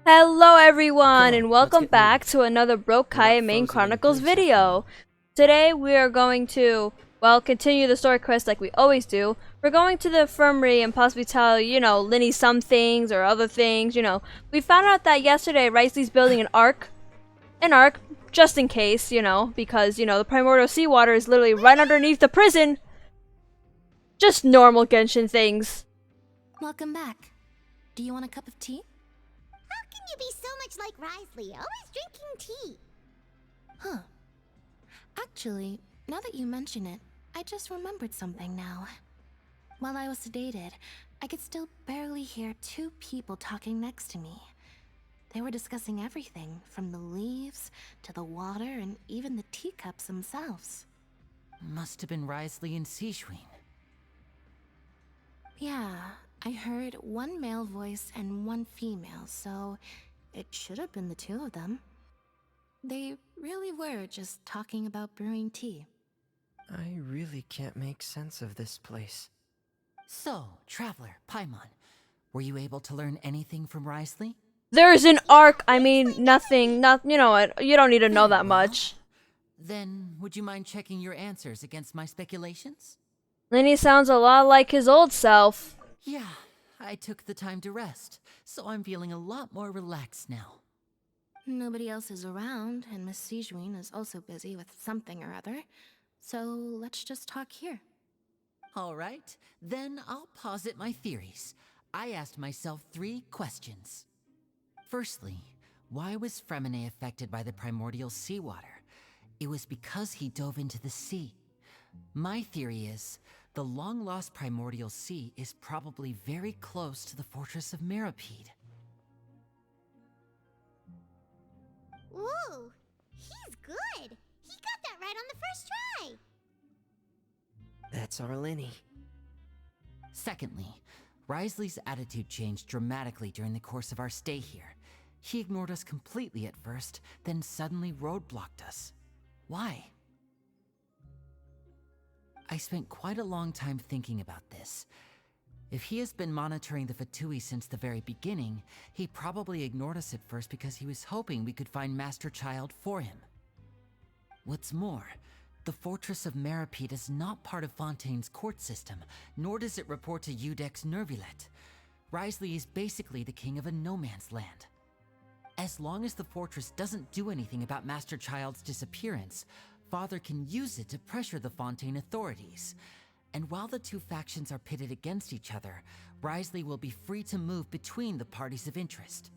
Hello everyone and Let's welcome get moving. back to another Broke We're not Kaeya main frozen in Chronicles place after video. all. Today we are going to, well, continue the story quest like we always do. We're going to the infirmary and possibly tell, Linny some things or other things, We found out that yesterday Wriothesly's building an ark, just in case, because, the primordial seawater is literally right underneath the prison. Just normal Genshin things. Welcome back. Do you want a cup of tea? How can you be so much like Wriothesly, always drinking tea? Huh. Actually, now that you mention it, I just remembered something now. While I was sedated, I could still barely hear two people talking next to me. They were discussing everything, from the leaves to the water and even the teacups themselves. Must have been Wriothesly and Clorinde. Yeah, I heard one male voice and one female, so it should have been the two of them. They really were just talking about brewing tea. I really can't make sense of this place. So, Traveler, Paimon, were you able to learn anything from Wriothesly? There's an ark, nothing, you know what, you don't need to know that much. Then, would you mind checking your answers against my speculations? Linny sounds a lot like his old self. Yeah, I took the time to rest, so I'm feeling a lot more relaxed now. Nobody else is around, and Miss Clorinde is also busy with something or other, so let's just talk here. Alright, then I'll posit my theories. I asked myself 3 questions. Firstly, why was Furina affected by the primordial seawater? It was because he dove into the sea. My theory is, the long-lost primordial sea is probably very close to the fortress of Meropide. Ooh, he's good. He got that right on the first try. That's our Linny. Secondly, Wriothesly's attitude changed dramatically during the course of our stay here. He ignored us completely at first, then suddenly roadblocked us. Why? I spent quite a long time thinking about this. If he has been monitoring the Fatui since the very beginning, he probably ignored us at first because he was hoping we could find Master Child for him. What's more, the Fortress of Meropide is not part of Fontaine's court system, nor does it report to Iudex Neuvillette. Wriothesly is basically the king of a no-man's land. As long as the fortress doesn't do anything about Master Child's disappearance, Father can use it to pressure the Fontaine authorities. And while the two factions are pitted against each other, Wriothesly will be free to move between the parties of interest.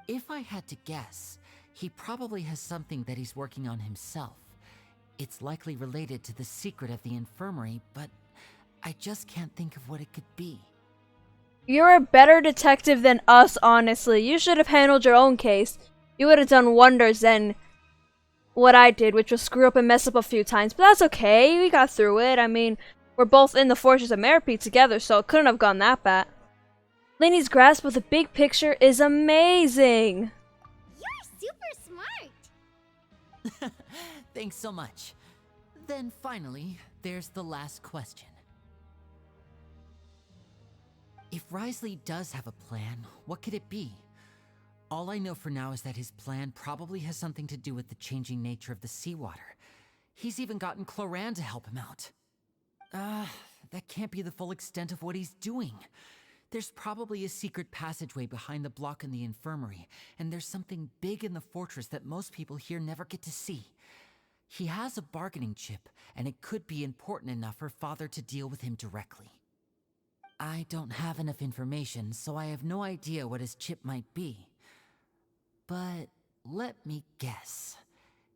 If I had to guess, he probably has something that he's working on himself. It's likely related to the secret of the infirmary, but I just can't think of what it could be. You're a better detective than us, honestly. You should have handled your own case. You would have done wonders than what I did, which was screw up and mess up a few times. But that's okay, we got through it. We're both in the Fortress of Meropide together, so it couldn't have gone that bad. Lainey's grasp of the big picture is amazing. You're super smart. Thanks so much. Then finally, there's the last question. If Wriothesly does have a plan, what could it be? All I know for now is that his plan probably has something to do with the changing nature of the seawater. He's even gotten Clorinde to help him out. That can't be the full extent of what he's doing. There's probably a secret passageway behind the block in the infirmary, and there's something big in the fortress that most people here never get to see. He has a bargaining chip, and it could be important enough for Father to deal with him directly. I don't have enough information, so I have no idea what his chip might be. But let me guess.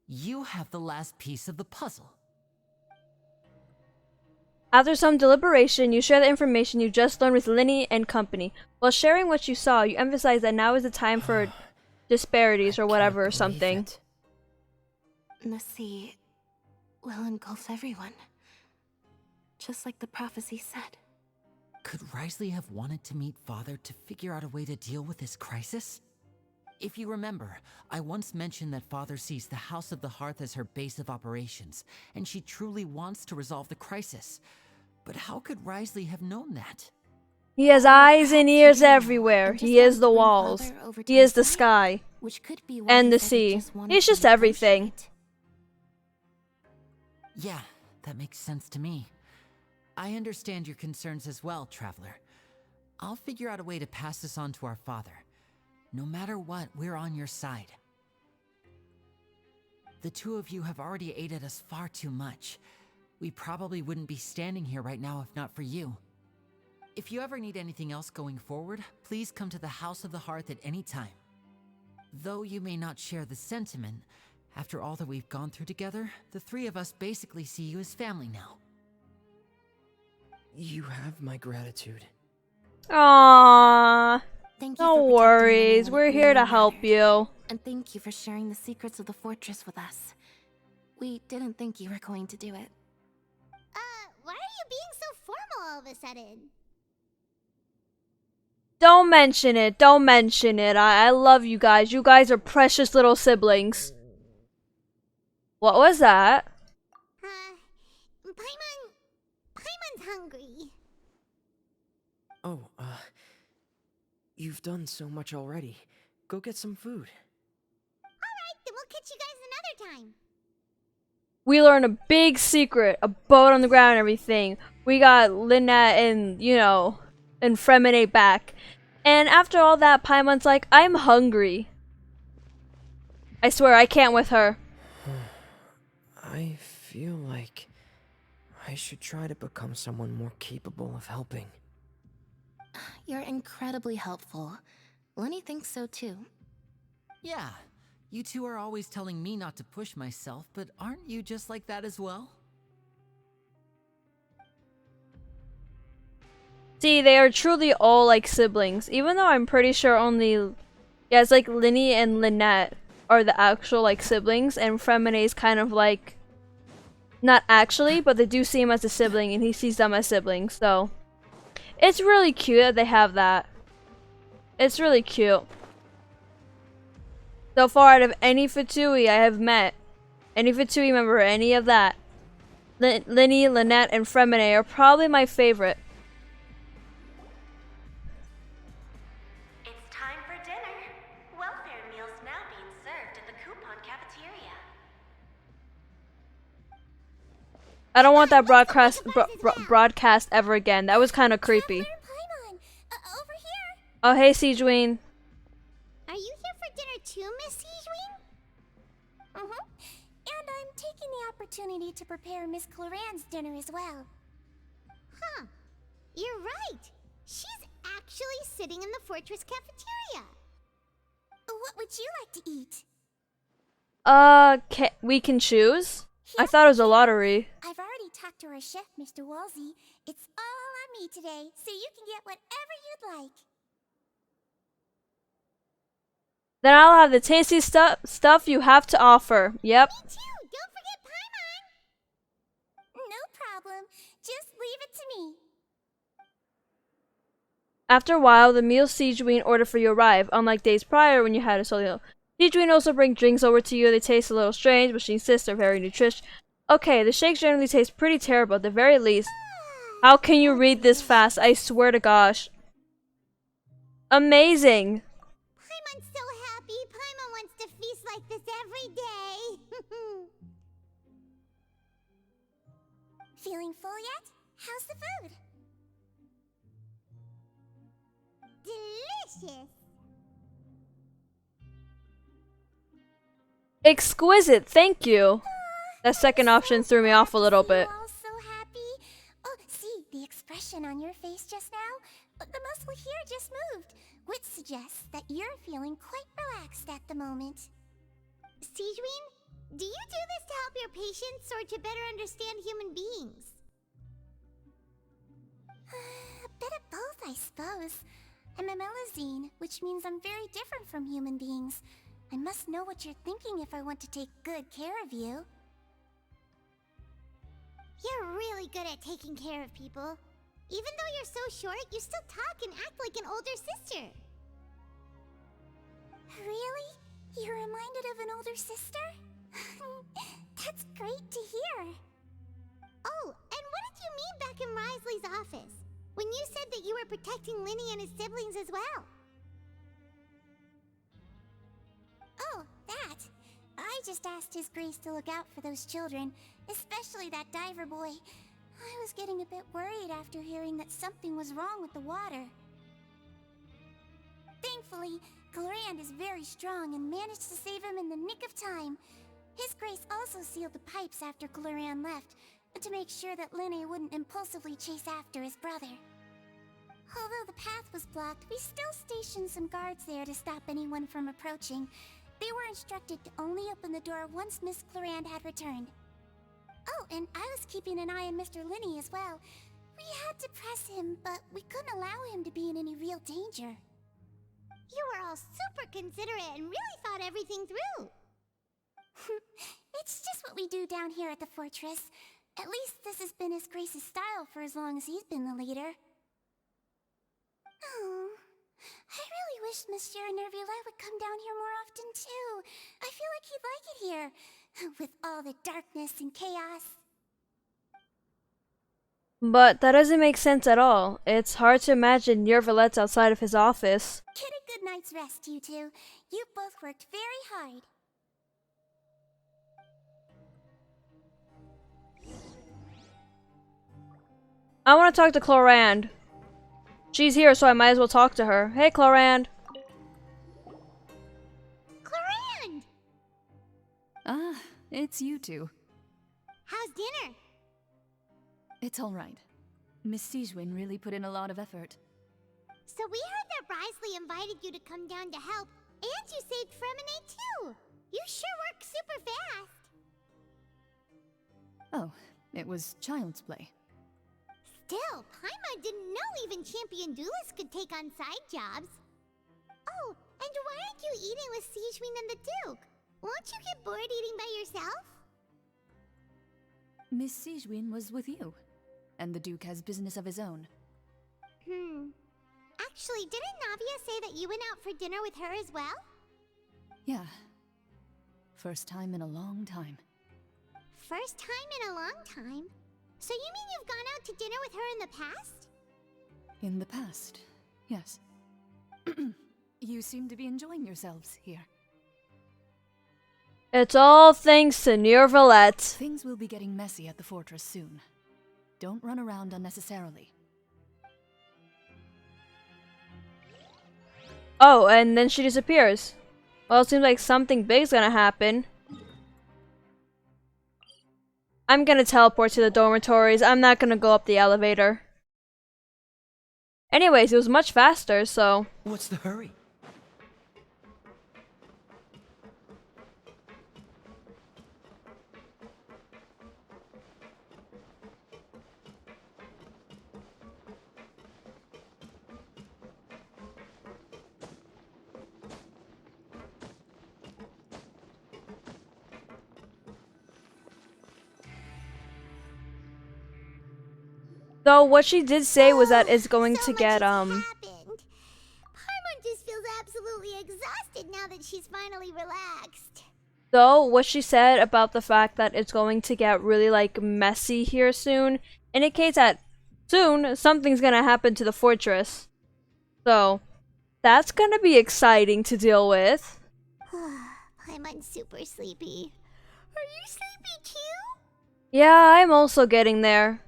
You have the last piece of the puzzle. After some deliberation, you share the information you just learned with Linny and company. While sharing what you saw, you emphasize that now is the time for disparities or whatever or something. The sea will engulf everyone, just like the prophecy said. Could Wriothesly have wanted to meet Father to figure out a way to deal with this crisis? If you remember, I once mentioned that Father sees the House of the Hearth as her base of operations, and she truly wants to resolve the crisis. But how could Wriothesly have known that? He has eyes and ears everywhere. He is the walls. He is the sky. Which could be why And he the said he sea. just wanted He's to just be everything. right. Yeah, that makes sense to me. I understand your concerns as well, Traveler. I'll figure out a way to pass this on to our father. No matter what, we're on your side. The two of you have already aided us far too much. We probably wouldn't be standing here right now if not for you. If you ever need anything else going forward, please come to the House of the Hearth at any time. Though you may not share the sentiment, after all that we've gone through together, the three of us basically see you as family now. You have my gratitude. Aww. Thank you No for protecting worries. everyone We're that here to really help mattered. you. And thank you for sharing the secrets of the fortress with us. We didn't think you were going to do it. Why are you being so formal all of a sudden? Don't mention it. Don't mention it. I love you guys. You guys are precious little siblings. What was that? Paimon's hungry. Oh, you've done so much already. Go get some food. Alright, then we'll catch you guys another time. We learned a big secret. A boat on the ground and everything. We got Lynette and, and Fremine back. And after all that, Paimon's like, I'm hungry. I swear, I can't with her. I feel like I should try to become someone more capable of helping. You're incredibly helpful. Lenny thinks so too. Yeah, you two are always telling me not to push myself, but aren't you just like that as well? See, they are truly all like siblings. Even though I'm pretty sure only, yeah, it's like Linny and Lynette are the actual like siblings, and Fremine is kind of like, not actually, but they do see him as a sibling, and he sees them as siblings. So it's really cute that they have that. It's really cute. So far, out of any Fatui I have met, any Fatui member, any of that, Linny, Lynette, and Fremine are probably my favorite. It's time for dinner. Welfare meals now being served at the coupon cafeteria. I don't want that broadcast ever again. That was kind of creepy. Paimon, over here. Oh, hey, Sijuin. Are you here for dinner too, Miss Sijwin? And I'm taking the opportunity to prepare Miss Clorinde's dinner as well. Huh. You're right. She's actually sitting in the fortress cafeteria. What would you like to eat? We can choose? I thought it was a lottery. I've already talked to our chef, Mr. Wolsey. It's all on me today, so you can get whatever you'd like. Then I'll have the tasty stuff you have to offer. Yep. Me too. Don't forget Paimon. No problem. Just leave it to me. After a while, the meal Sijuin ordered for you arrive, unlike days prior when you had a solo. Sijuin also brings drinks over to you. They taste a little strange, but she insists they're very nutritious. Okay, the shakes generally taste pretty terrible at the very least. How can you read this fast? I swear to gosh. Amazing. Paimon's so happy. Paimon wants to feast like this every day. Feeling full yet? How's the food? Delicious. Exquisite, thank you. That second option threw me off a little bit. You all so happy. Oh, see the expression on your face just now? The muscle here just moved, which suggests that you're feeling quite relaxed at the moment. Sijwin, do you do this to help your patients or to better understand human beings? A bit of both, I suppose. I'm a Melazine, which means I'm very different from human beings. I must know what you're thinking if I want to take good care of you. You're really good at taking care of people. Even though you're so short, you still talk and act like an older sister. Really? You're reminded of an older sister? That's great to hear. Oh, and what did you mean back in Wriothesly's office? when you said that you were protecting Linny and his siblings as well. Oh, that. I just asked His Grace to look out for those children, especially that diver boy. I was getting a bit worried after hearing that something was wrong with the water. Thankfully, Clorinde is very strong and managed to save him in the nick of time. His Grace also sealed the pipes after Clorinde left, to make sure that Linny wouldn't impulsively chase after his brother. Although the path was blocked, we still stationed some guards there to stop anyone from approaching. They were instructed to only open the door once Miss Clorinde had returned. Oh, and I was keeping an eye on Mr. Linny as well. We had to press him, but we couldn't allow him to be in any real danger. You were all super considerate and really thought everything through. It's just what we do down here at the fortress. At least this has been His Grace's style for as long as he's been the leader. Oh, I really wish Monsieur Neuvillette would come down here more often too. I feel like he'd like it here, with all the darkness and chaos. But that doesn't make sense at all. It's hard to imagine Neuvillette's outside of his office. Get a good night's rest, you two. You both worked very hard. I want to talk to Clorinde. She's here, so I might as well talk to her. Hey, Clorinde. Clorinde! Ah, it's you two. How's dinner? It's alright. Miss Sijwin really put in a lot of effort. So we heard that Wriothesly invited you to come down to help, and you saved Furina too. You sure work super fast. Oh, it was child's play. Still, Paimon didn't know even champion duelists could take on side jobs. Oh, and why aren't you eating with Sijwin and the Duke? Won't you get bored eating by yourself? Miss Sijwin was with you, and the Duke has business of his own. Actually, didn't Navia say that you went out for dinner with her as well? Yeah. First time in a long time. First time in a long time? So you mean you've gone out to dinner with her in the past? In the past, yes. You seem to be enjoying yourselves here. It's all thanks to Neuvillette. Things will be getting messy at the fortress soon. Don't run around unnecessarily. Oh, and then she disappears. Well, it seems like something big's gonna happen. I'm gonna teleport to the dormitories. I'm not gonna go up the elevator. Anyways, it was much faster, so... What's the hurry? Though what she did say was that it's going So to much get, has happened. Paimon just feels absolutely exhausted now that she's finally relaxed. Though what she said about the fact that it's going to get really, like, messy here soon indicates that soon something's gonna happen to the fortress. So, that's gonna be exciting to deal with. Paimon's super sleepy. Are you sleepy too? Yeah, I'm also getting there.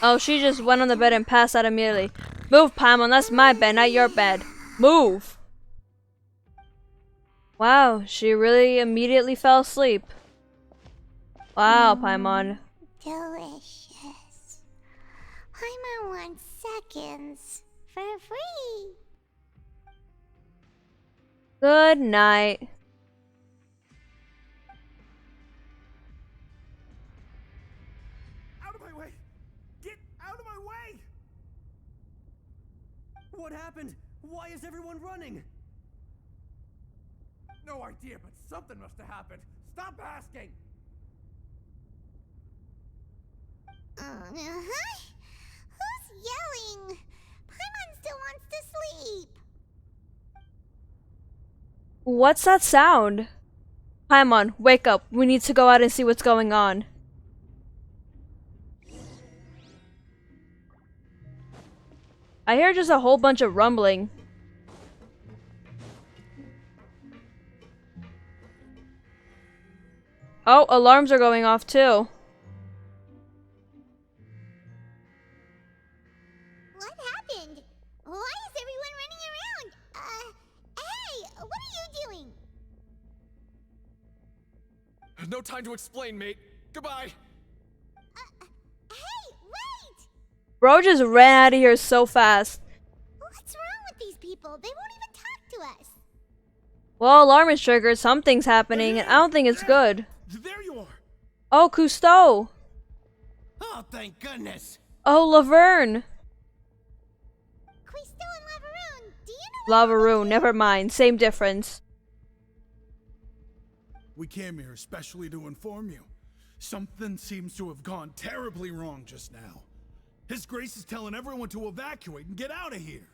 Oh, she just went on the bed and passed out immediately. Move, Paimon, that's my bed, not your bed. Move! Wow, she really immediately fell asleep. Wow, Paimon. Delicious. Paimon wants seconds for free. Good night. Out of my way! Get out of my way! What happened? Why is everyone running? No idea, but something must have happened. Stop asking! Who's yelling? Paimon still wants to sleep. What's that sound? Paimon, wake up. We need to go out and see what's going on. I hear just a whole bunch of rumbling. Oh, alarms are going off too. What happened? Why is everyone running around? Hey, what are you doing? No time to explain, mate. Goodbye. Hey, wait! Bro just ran out of here so fast. What's wrong with these people? They won't even talk to us. Well, alarm is triggered, something's happening, and I don't think it's good. There you are. Oh, Cousteau! Oh, thank goodness. Oh, Laverne! Quisto and Lavaroon, do you know Lavaroon, never mind, same difference. We came here especially to inform you. Something seems to have gone terribly wrong just now. His Grace is telling everyone to evacuate and get out of here.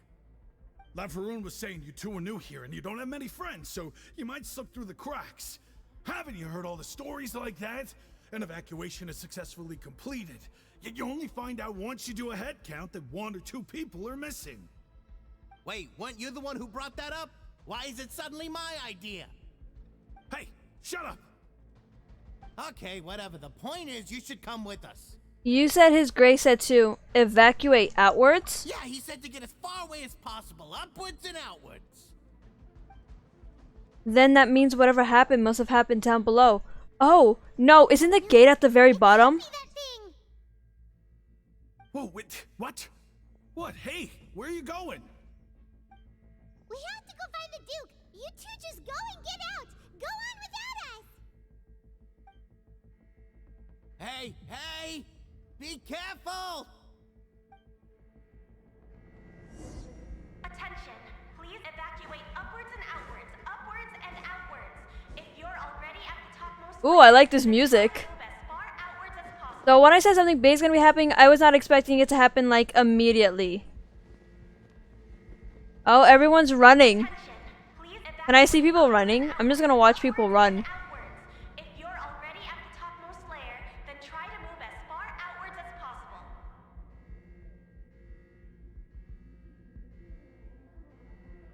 Lavaroon was saying you two are new here and you don't have many friends, so you might slip through the cracks. Haven't you heard all the stories like that? An evacuation is successfully completed, yet you only find out once you do a head count that 1 or 2 people are missing. Wait, weren't you the one who brought that up? Why is it suddenly my idea? Hey, shut up! Okay, whatever. The point is, you should come with us. You said His Grace said to evacuate outwards? Yeah, he said to get as far away as possible, upwards and outwards. Then that means whatever happened must have happened down below. Oh, no, isn't the gate at the very bottom? that thing? Whoa, wait, what? What? Hey, where are you going? We have to go find the Duke. You two just go and get out. Go on without us. Hey, hey! Be careful! Attention! Please evacuate upwards and outwards, upwards and outwards. If you're already at the topmost... Ooh, I like this music. move as far outwards as possible. So when I said something big is gonna be happening, I was not expecting it to happen, like, immediately. Oh, everyone's running. Attention! Please evacuate Can I see people running? I'm just gonna watch people run. outwards. If you're already at the topmost layer, then try to move as far outwards as possible.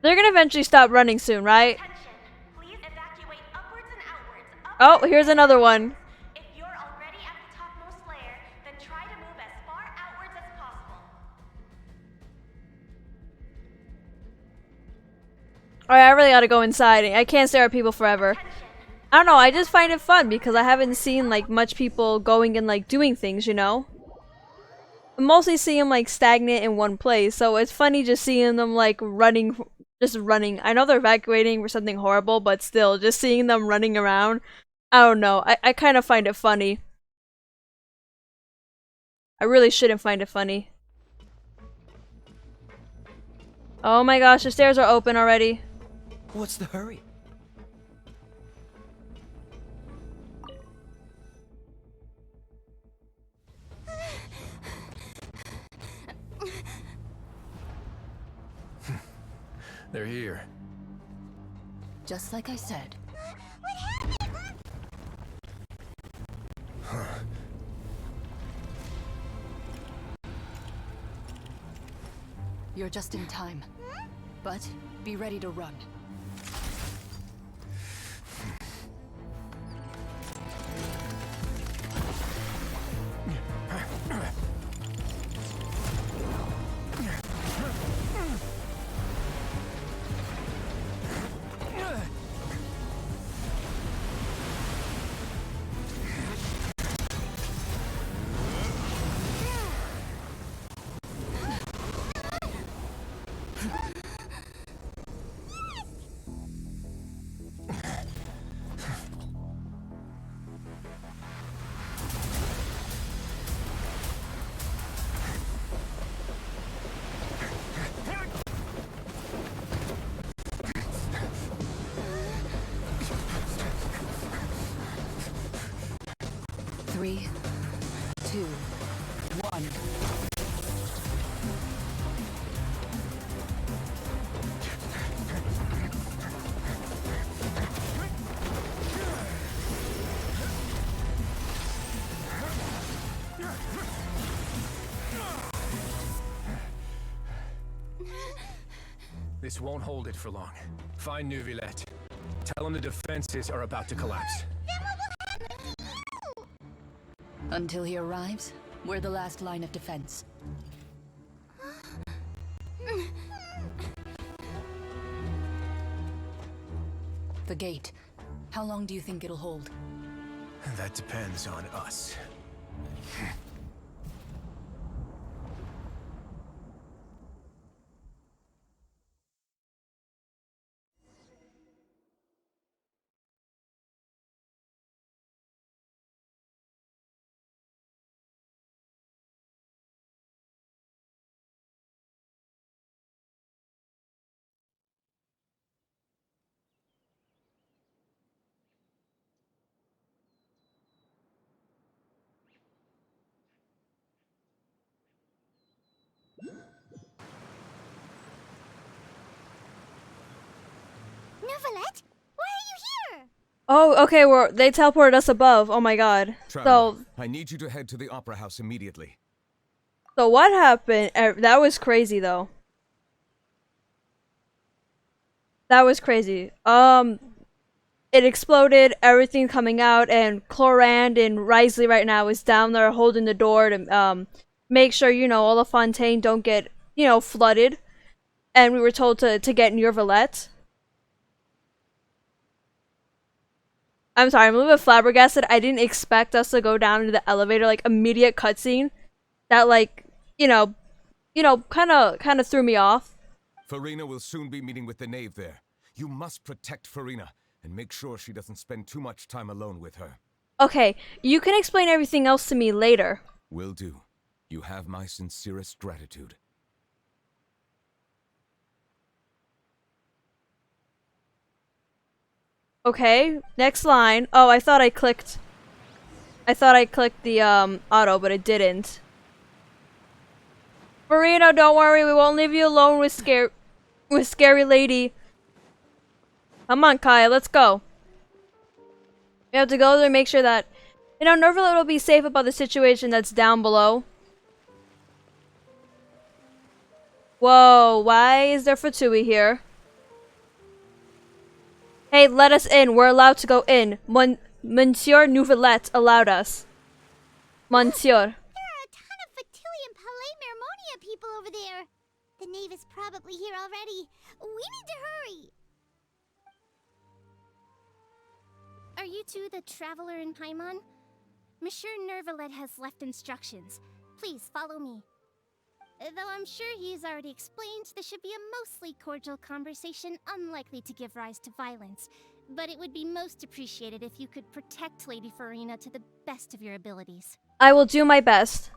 They're gonna eventually stop running soon, right? Attention! Please evacuate upwards and outwards. Oh, upwards here's and another outwards. one. If you're already at the topmost layer, then try to move as far outwards as possible. Alright, I really gotta go inside. I can't stare at people forever. Attention! I don't know, I just find it fun because I haven't seen, like, much people going and, like, doing things, you know? I mostly see them, like, stagnant in one place, so it's funny just seeing them, like, running, just running. I know they're evacuating for something horrible, but still, just seeing them running around, I don't know, I kind of find it funny. I really shouldn't find it funny. Oh my gosh, the stairs are open already. What's the hurry? They're here. Just like I said. You're just in time. But be ready to run. This won't hold it for long. Find Neuvillette. Tell him the defenses are about to collapse. Until he arrives, we're the last line of defense. The gate. How long do you think it'll hold? That depends on us. Neuvillette, why are you here? Oh, okay, they teleported us above. Oh my god. Traveler, I need you to head to the Opera House immediately. So what happened? That was crazy though. That was crazy. It exploded, everything coming out, and Clorinde and Wriothesly right now is down there holding the door to make sure, you know, all the Fontaine don't get, you know, flooded. And we were told to get Neuvillette. I'm sorry, I'm a little bit flabbergasted. I didn't expect us to go down into the elevator, like, immediate cutscene. That, like, you know, kind of threw me off. Furina will soon be meeting with the Knave there. You must protect Furina, and make sure she doesn't spend too much time alone with her. Okay, you can explain everything else to me later. Will do. You have my sincerest gratitude. Okay, next line. Oh, I thought I clicked the auto, but it didn't. Furina, don't worry, we won't leave you alone with scary lady. Come on, Kaeya, let's go. We have to go there and make sure that, you know, Neuvillette will be safe about the situation that's down below. Whoa, why is there Fatui here? Hey, let us in. We're allowed to go in. Monsieur Neuvillette allowed us. Monsieur. There are a ton of Fatui and Palais Mermonia people over there. The Knave is probably here already. We need to hurry. Are you two the traveler in Paimon? Monsieur Neuvillette has left instructions. Please follow me. Though I'm sure he's already explained, this should be a mostly cordial conversation, unlikely to give rise to violence. But it would be most appreciated if you could protect Lady Furina to the best of your abilities. I will do my best.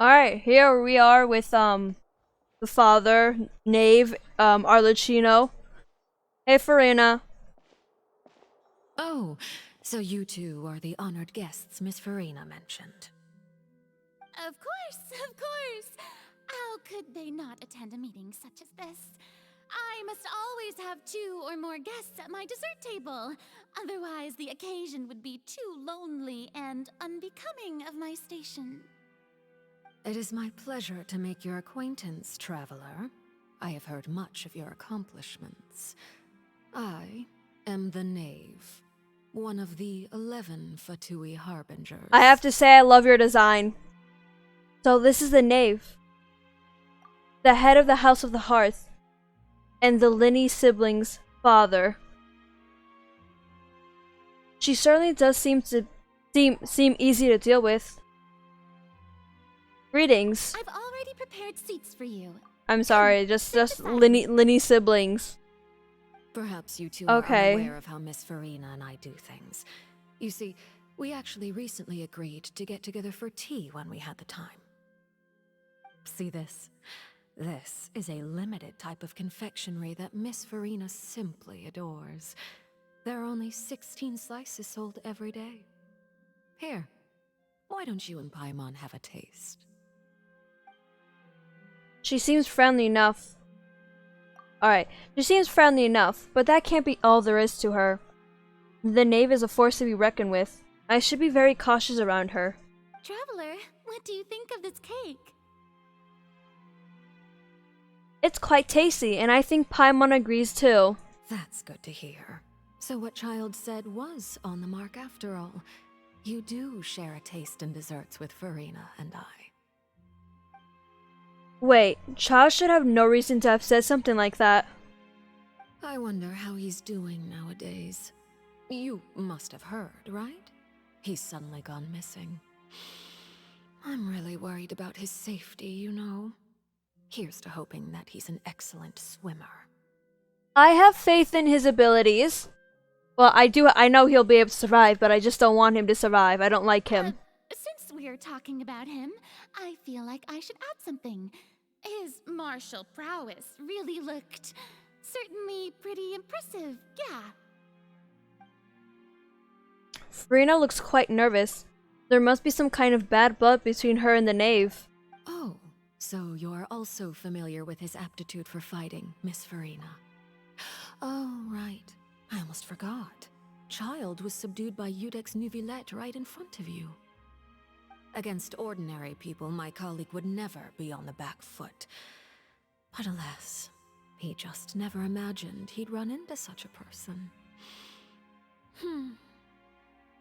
Alright, here we are with the father, Knave, Arlecchino. Hey Furina. Oh, so you two are the honored guests Miss Furina mentioned. Of course! How could they not attend a meeting such as this? I must always have 2 or more guests at my dessert table. Otherwise, the occasion would be too lonely and unbecoming of my station. It is my pleasure to make your acquaintance, traveler. I have heard much of your accomplishments. I am the Knave, one of the 11 Fatui Harbingers. I have to say I love your design. So this is the Knave. The head of the House of the Hearth. And the Linny siblings' father. She certainly does seem easy to deal with. Greetings. I've already prepared seats for you. I'm sorry, just Linny siblings. Perhaps you two are unaware of how Miss Furina and I do things. You see, we actually recently agreed to get together for tea when we had the time. See this? This is a limited type of confectionery that Miss Furina simply adores. There are only 16 slices sold every day. Here, why don't you and Paimon have a taste? She seems friendly enough. Alright, she seems friendly enough, but that can't be all there is to her. The Knave is a force to be reckoned with. I should be very cautious around her. Traveler, what do you think of this cake? It's quite tasty, and I think Paimon agrees too. That's good to hear. So what Child said was on the mark after all. You do share a taste in desserts with Furina and I. Wait, Child should have no reason to have said something like that. I wonder how he's doing nowadays. You must have heard, right? He's suddenly gone missing. I'm really worried about his safety, you know. Here's to hoping that he's an excellent swimmer. I have faith in his abilities. Well, I know he'll be able to survive, but I just don't want him to survive. I don't like him. Since we're talking about him, I feel like I should add something. His martial prowess really looked certainly pretty impressive, yeah. Furina looks quite nervous. There must be some kind of bad blood between her and the Knave. Oh, so you're also familiar with his aptitude for fighting, Miss Furina. Oh, right. I almost forgot. Child was subdued by Udex Neuvillette right in front of you. Against ordinary people, my colleague would never be on the back foot. But alas, he just never imagined he'd run into such a person.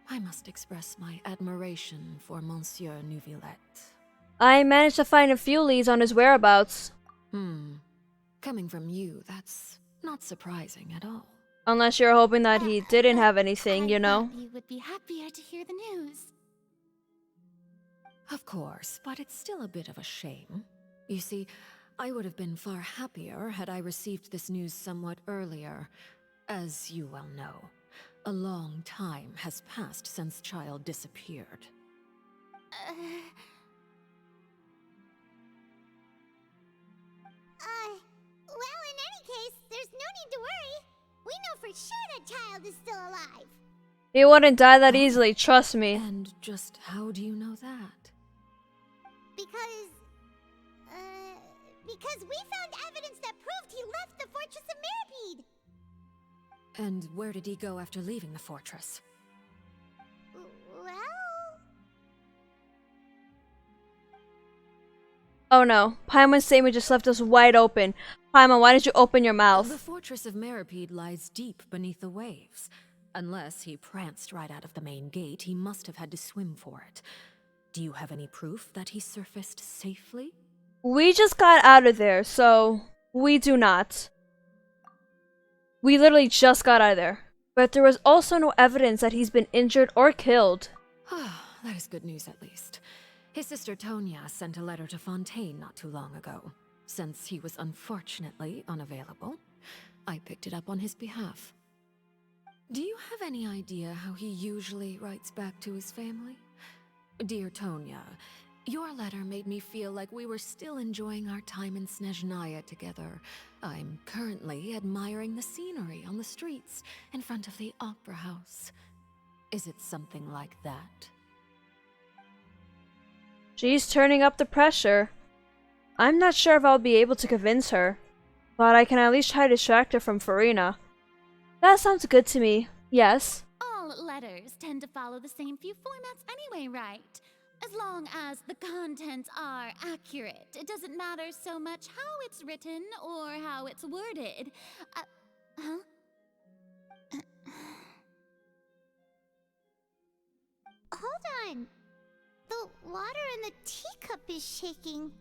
I must express my admiration for Monsieur Neuvillette. I managed to find a few leads on his whereabouts. Coming from you, that's not surprising at all. Unless you're hoping that he didn't have anything, you know? You would be happier to hear the news. Of course, but it's still a bit of a shame. You see, I would have been far happier had I received this news somewhat earlier. As you well know, a long time has passed since Child disappeared. Well, in any case, there's no need to worry. We know for sure that Child is still alive. He wouldn't die that easily, trust me. And just how do you know that? Because we found evidence that proved he left the Fortress of Meripede. And where did he go after leaving the fortress? Well... Oh no, Paimon's statement just left us wide open. Paimon, why did you open your mouth? The Fortress of Meripede lies deep beneath the waves. Unless he pranced right out of the main gate, he must have had to swim for it. Do you have any proof that he surfaced safely? We just got out of there, so we do not. We literally just got out of there. But there was also no evidence that he's been injured or killed. That is good news at least. His sister Tonya sent a letter to Fontaine not too long ago. Since he was unfortunately unavailable, I picked it up on his behalf. Do you have any idea how he usually writes back to his family? Dear Tonya, your letter made me feel like we were still enjoying our time in Snezhnaya together. I'm currently admiring the scenery on the streets in front of the opera house. Is it something like that? She's turning up the pressure. I'm not sure if I'll be able to convince her, but I can at least try to distract her from Furina. That sounds good to me, yes. All letters tend to follow the same few formats anyway, right? As long as the contents are accurate, it doesn't matter so much how it's written or how it's worded. Hold on. The water in the teacup is shaking.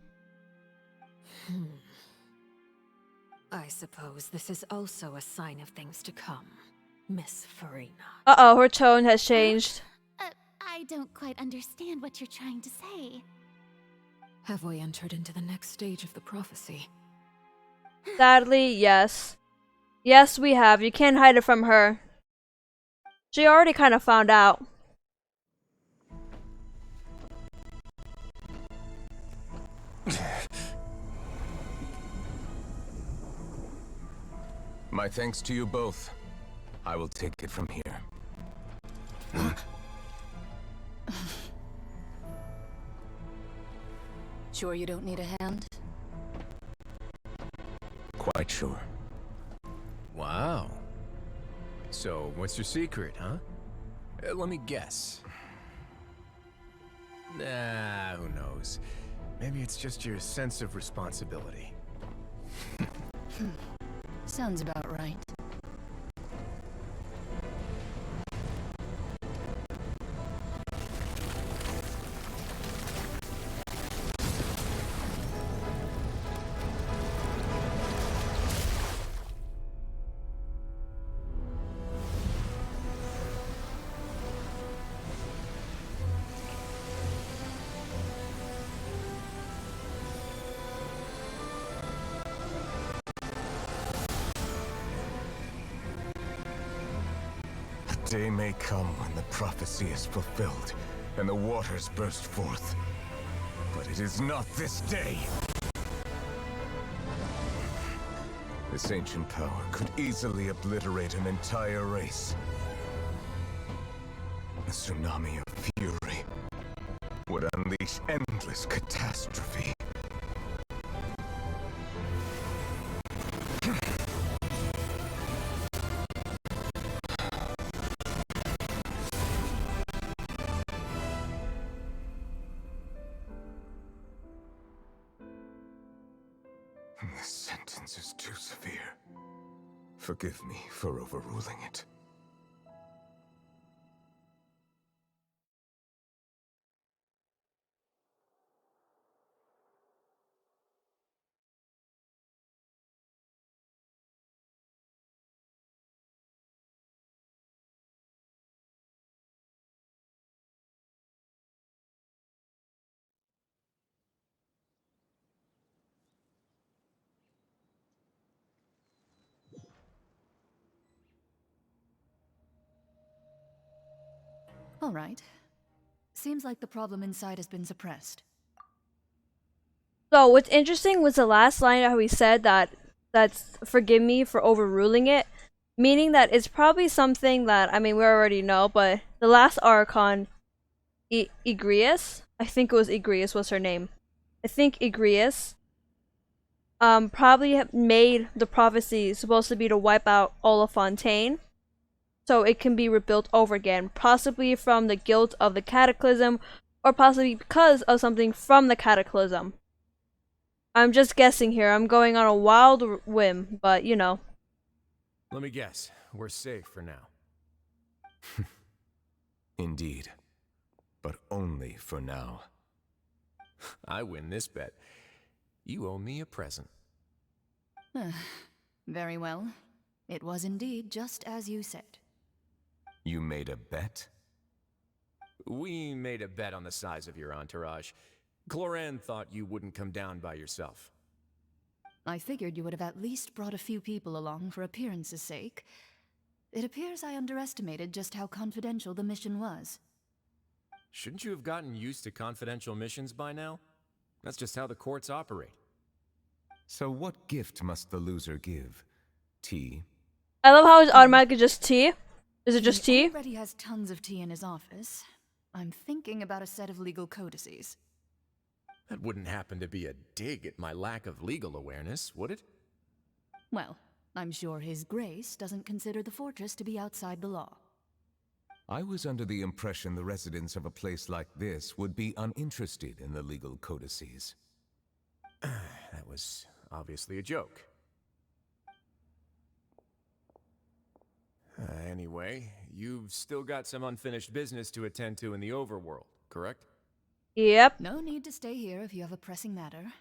I suppose this is also a sign of things to come, Miss Furina. Uh-oh, her tone has changed. I don't quite understand what you're trying to say. Have we entered into the next stage of the prophecy? Sadly, yes. Yes, we have. You can't hide it from her. She already kind of found out. My thanks to you both. I will take it from here. Sure you don't need a hand? Quite sure. Wow. So, what's your secret, huh? Let me guess. Nah, who knows? Maybe it's just your sense of responsibility. Sounds about right. The day may come when the prophecy is fulfilled, and the waters burst forth. But it is not this day! This ancient power could easily obliterate an entire race. A tsunami of fury would unleash endless catastrophe. This sentence is too severe. Forgive me for overruling it. All right. Seems like the problem inside has been suppressed. So what's interesting was the last line how he said that's forgive me for overruling it, meaning that it's probably something that, I mean, we already know, but the last Archon, Igrius, I think it was Igrius was her name. I think Igrius probably made the prophecy supposed to be to wipe out all of Fontaine, so it can be rebuilt over again, possibly from the guilt of the cataclysm, or possibly because of something from the cataclysm. I'm just guessing here. I'm going on a wild whim, but you know. Let me guess. We're safe for now. Indeed. But only for now. I win this bet. You owe me a present. Very well. It was indeed just as you said. You made a bet? We made a bet on the size of your entourage. Clorinde thought you wouldn't come down by yourself. I figured you would have at least brought a few people along for appearance's sake. It appears I underestimated just how confidential the mission was. Shouldn't you have gotten used to confidential missions by now? That's just how the courts operate. So what gift must the loser give? Tea? I love how it's automatically just tea. Is it just tea? He already has tons of tea in his office. I'm thinking about a set of legal codices. That wouldn't happen to be a dig at my lack of legal awareness, would it? Well, I'm sure His Grace doesn't consider the fortress to be outside the law. I was under the impression the residents of a place like this would be uninterested in the legal codices. That was obviously a joke. Anyway, you've still got some unfinished business to attend to in the overworld, correct? Yep. No need to stay here if you have a pressing matter.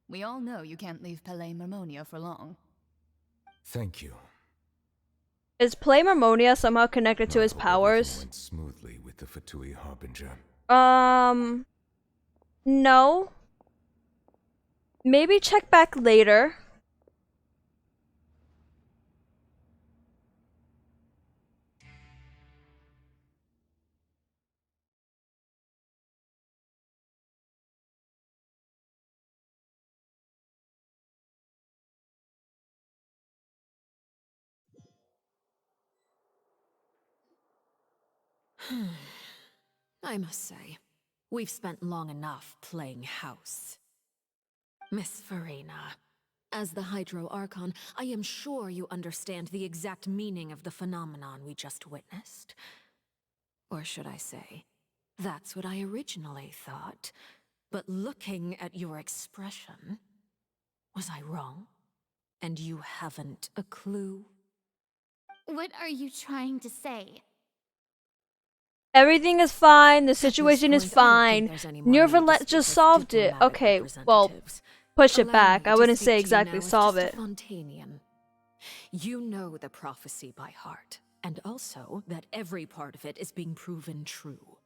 We all know you can't leave Palais Mermonia for long. Thank you. Is Play Mermonia somehow connected to his powers? Went smoothly with the Fatui Harbinger. No. Maybe check back later. I must say, we've spent long enough playing house. Miss Furina, as the Hydro Archon, I am sure you understand the exact meaning of the phenomenon we just witnessed. Or should I say, that's what I originally thought. But looking at your expression, was I wrong? And you haven't a clue? What are you trying to say? Everything is fine. The situation is point, I don't fine. think there's any more need to Neuvillette speak just with solved it. diplomatic Okay, well, representatives. push it Allow back. me I to wouldn't speak say to you exactly now as solve just a it. Fontainian. You know the prophecy by heart, and also that every part of it is being proven true.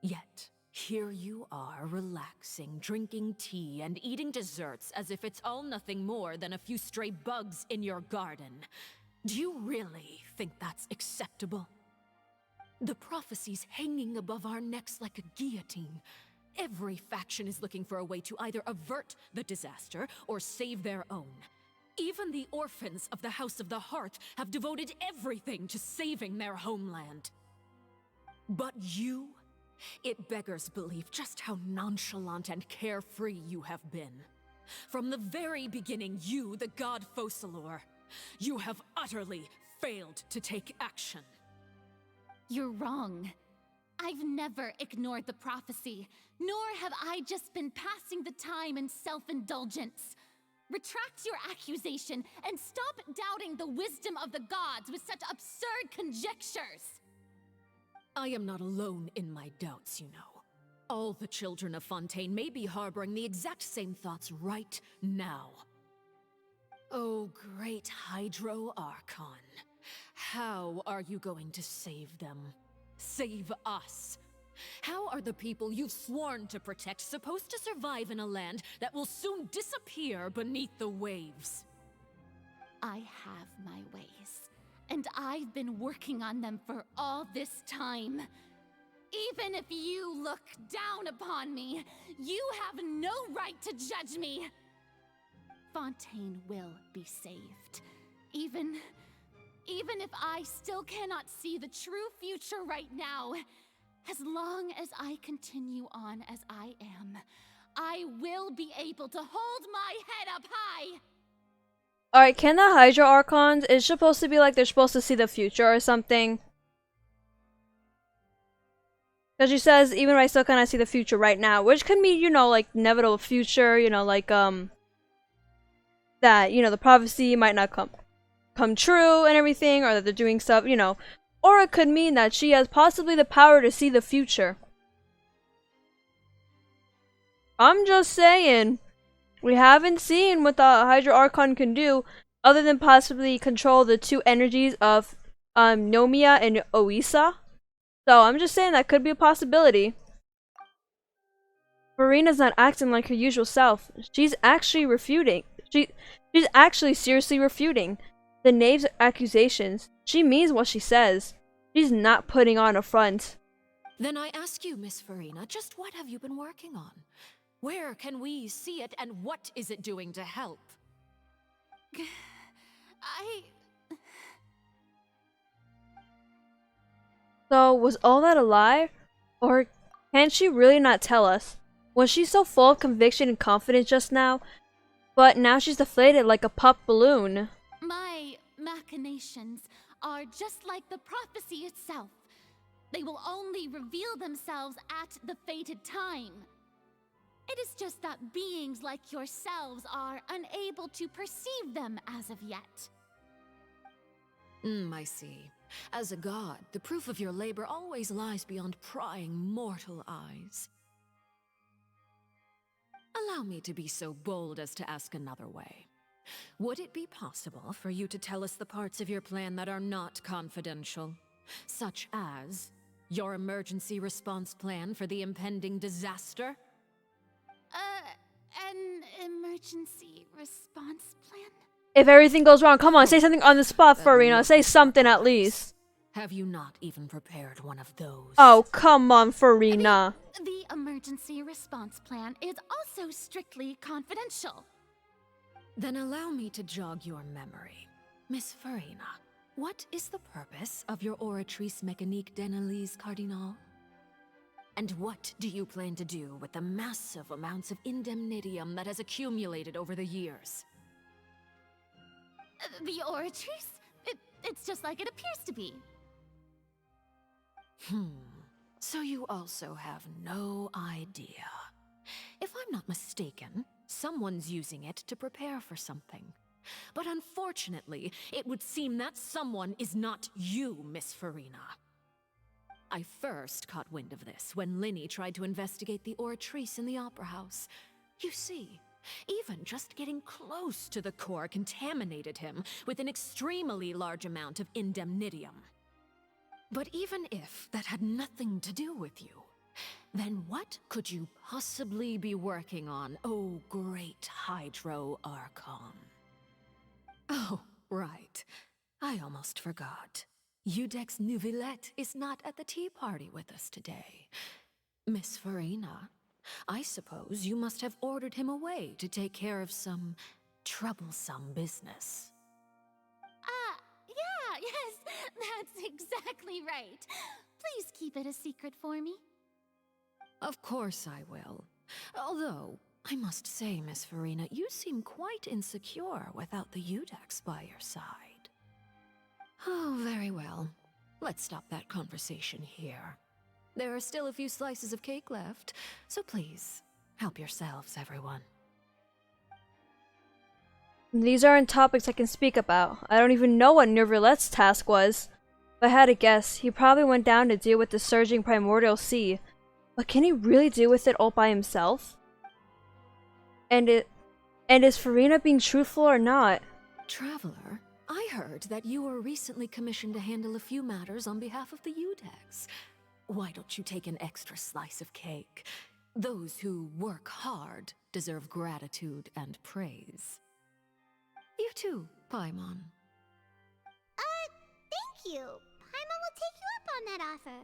Yet, here you are relaxing, drinking tea, and eating desserts as if it's all nothing more than a few stray bugs in your garden. Do you really think that's acceptable? The prophecy's hanging above our necks like a guillotine. Every faction is looking for a way to either avert the disaster or save their own. Even the orphans of the House of the Hearth have devoted everything to saving their homeland. But you? It beggars belief just how nonchalant and carefree you have been. From the very beginning, you, the god Focalor, you have utterly failed to take action. You're wrong. I've never ignored the prophecy, nor have I just been passing the time in self-indulgence. Retract your accusation and stop doubting the wisdom of the gods with such absurd conjectures. I am not alone in my doubts, you know. All the children of Fontaine may be harboring the exact same thoughts right now. Oh, great Hydro Archon. How are you going to save them? Save us? How are the people you've sworn to protect supposed to survive in a land that will soon disappear beneath the waves? I have my ways, and I've been working on them for all this time. Even if you look down upon me, you have no right to judge me. Fontaine will be saved. Even if I still cannot see the true future right now, as long as I continue on as I am, I will be able to hold my head up high. Alright, can the Hydro Archons, it's supposed to be like they're supposed to see the future or something? Because she says, even if I still cannot see the future right now, which could mean, you know, like, inevitable future, you know, like, that, you know, the prophecy might not come true and everything, or that they're doing stuff, you know. Or it could mean that she has possibly the power to see the future. I'm just saying. We haven't seen what the Hydro Archon can do, other than possibly control the two energies of Nomia and Oisa. So I'm just saying that could be a possibility. Furina's not acting like her usual self. She's actually refuting. She's actually seriously refuting the Knave's accusations. She means what she says. She's not putting on a front. Then I ask you, Miss Furina, just what have you been working on? Where can we see it, and what is it doing to help? So, was all that a lie? Or can she really not tell us? Was she so full of conviction and confidence just now? But now she's deflated like a popped balloon. My machinations are just like the prophecy itself. They will only reveal themselves at the fated time. It is just that beings like yourselves are unable to perceive them as of yet. I see. As a god, the proof of your labor always lies beyond prying mortal eyes. Allow me to be so bold as to ask another way. Would it be possible for you to tell us the parts of your plan that are not confidential? Such as your emergency response plan for the impending disaster? An emergency response plan? If everything goes wrong, come on, say something on the spot, Furina. Say something at least. Have you not even prepared one of those? Oh, come on, Furina. The emergency response plan is also strictly confidential. Then allow me to jog your memory. Miss Furina, what is the purpose of your oratrice mécanique d'analyse cardinal? And what do you plan to do with the massive amounts of indemnitium that has accumulated over the years? The oratrice? It's just like it appears to be. So you also have no idea. If I'm not mistaken, someone's using it to prepare for something. But unfortunately, it would seem that someone is not you, Miss Furina. I first caught wind of this when Linny tried to investigate the oratrice in the Opera House. You see, even just getting close to the core contaminated him with an extremely large amount of indemnitium. But even if that had nothing to do with you, then what could you possibly be working on, oh great Hydro Archon? Oh, right. I almost forgot. Udex Neuvillette is not at the tea party with us today. Miss Furina, I suppose you must have ordered him away to take care of some troublesome business. Yeah, yes, that's exactly right. Please keep it a secret for me. Of course I will. Although, I must say, Miss Furina, you seem quite insecure without the Udex by your side. Oh, very well. Let's stop that conversation here. There are still a few slices of cake left, so please, help yourselves, everyone. These aren't topics I can speak about. I don't even know what Neuvillette's task was. If I had to guess, he probably went down to deal with the surging primordial sea. But can he really deal with it all by himself? And is Furina being truthful or not? Traveler, I heard that you were recently commissioned to handle a few matters on behalf of the Udex. Why don't you take an extra slice of cake? Those who work hard deserve gratitude and praise. You too, Paimon. Thank you. Paimon will take you up on that offer.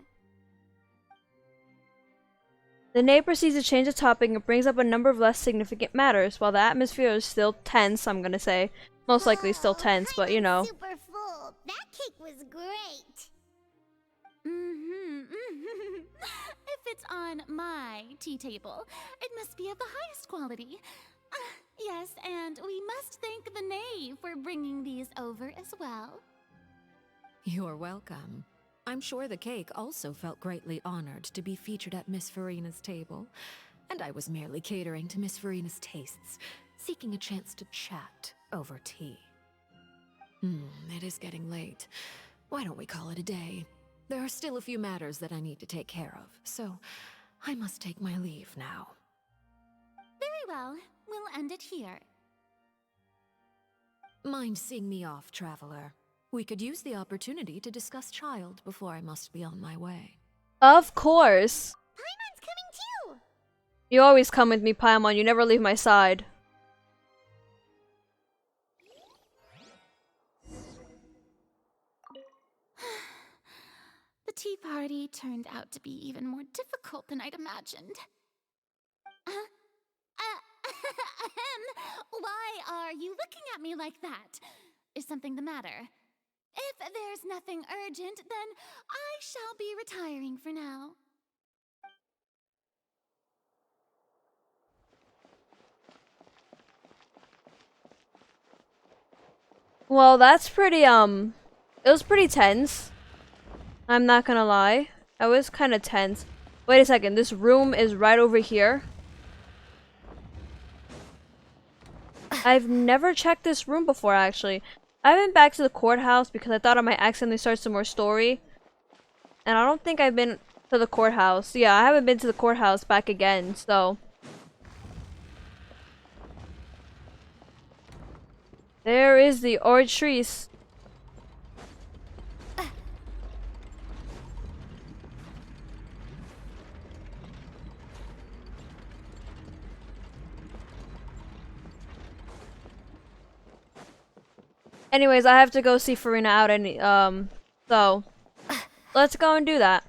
The Knave proceeds to change the topic and brings up a number of less significant matters. While the atmosphere is still tense, I'm gonna say. Most likely still tense, but you know. Super full. That cake was great. If it's on my tea table, it must be of the highest quality. Yes, and we must thank the Knave for bringing these over as well. You're welcome. I'm sure the cake also felt greatly honored to be featured at Miss Furina's table, and I was merely catering to Miss Furina's tastes, seeking a chance to chat over tea. It is getting late. Why don't we call it a day? There are still a few matters that I need to take care of, so I must take my leave now. Very well. We'll end it here. Mind seeing me off, Traveler? We could use the opportunity to discuss Child before I must be on my way. Of course. Paimon's coming too. You always come with me, Paimon. You never leave my side. The tea party turned out to be even more difficult than I'd imagined. Why are you looking at me like that? Is something the matter? If there's nothing urgent, then I shall be retiring for now. Well, that's pretty, it was pretty tense. I'm not gonna lie. I was kind of tense. Wait a second, this room is right over here. I've never checked this room before, actually. I went back to the courthouse because I thought I might accidentally start some more story. And I don't think I've been to the courthouse. Yeah, I haven't been to the courthouse back again, so. There is the Oratrice. Anyways, I have to go see Furina out so let's go and do that.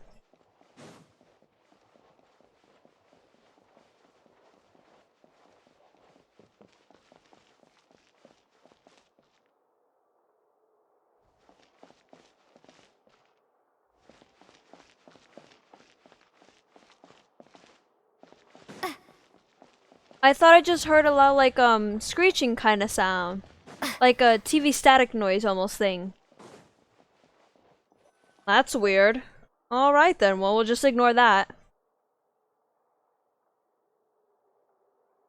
I thought I just heard a lot like screeching kind of sound. Like a TV static noise almost thing. That's weird. Alright then, well we'll just ignore that.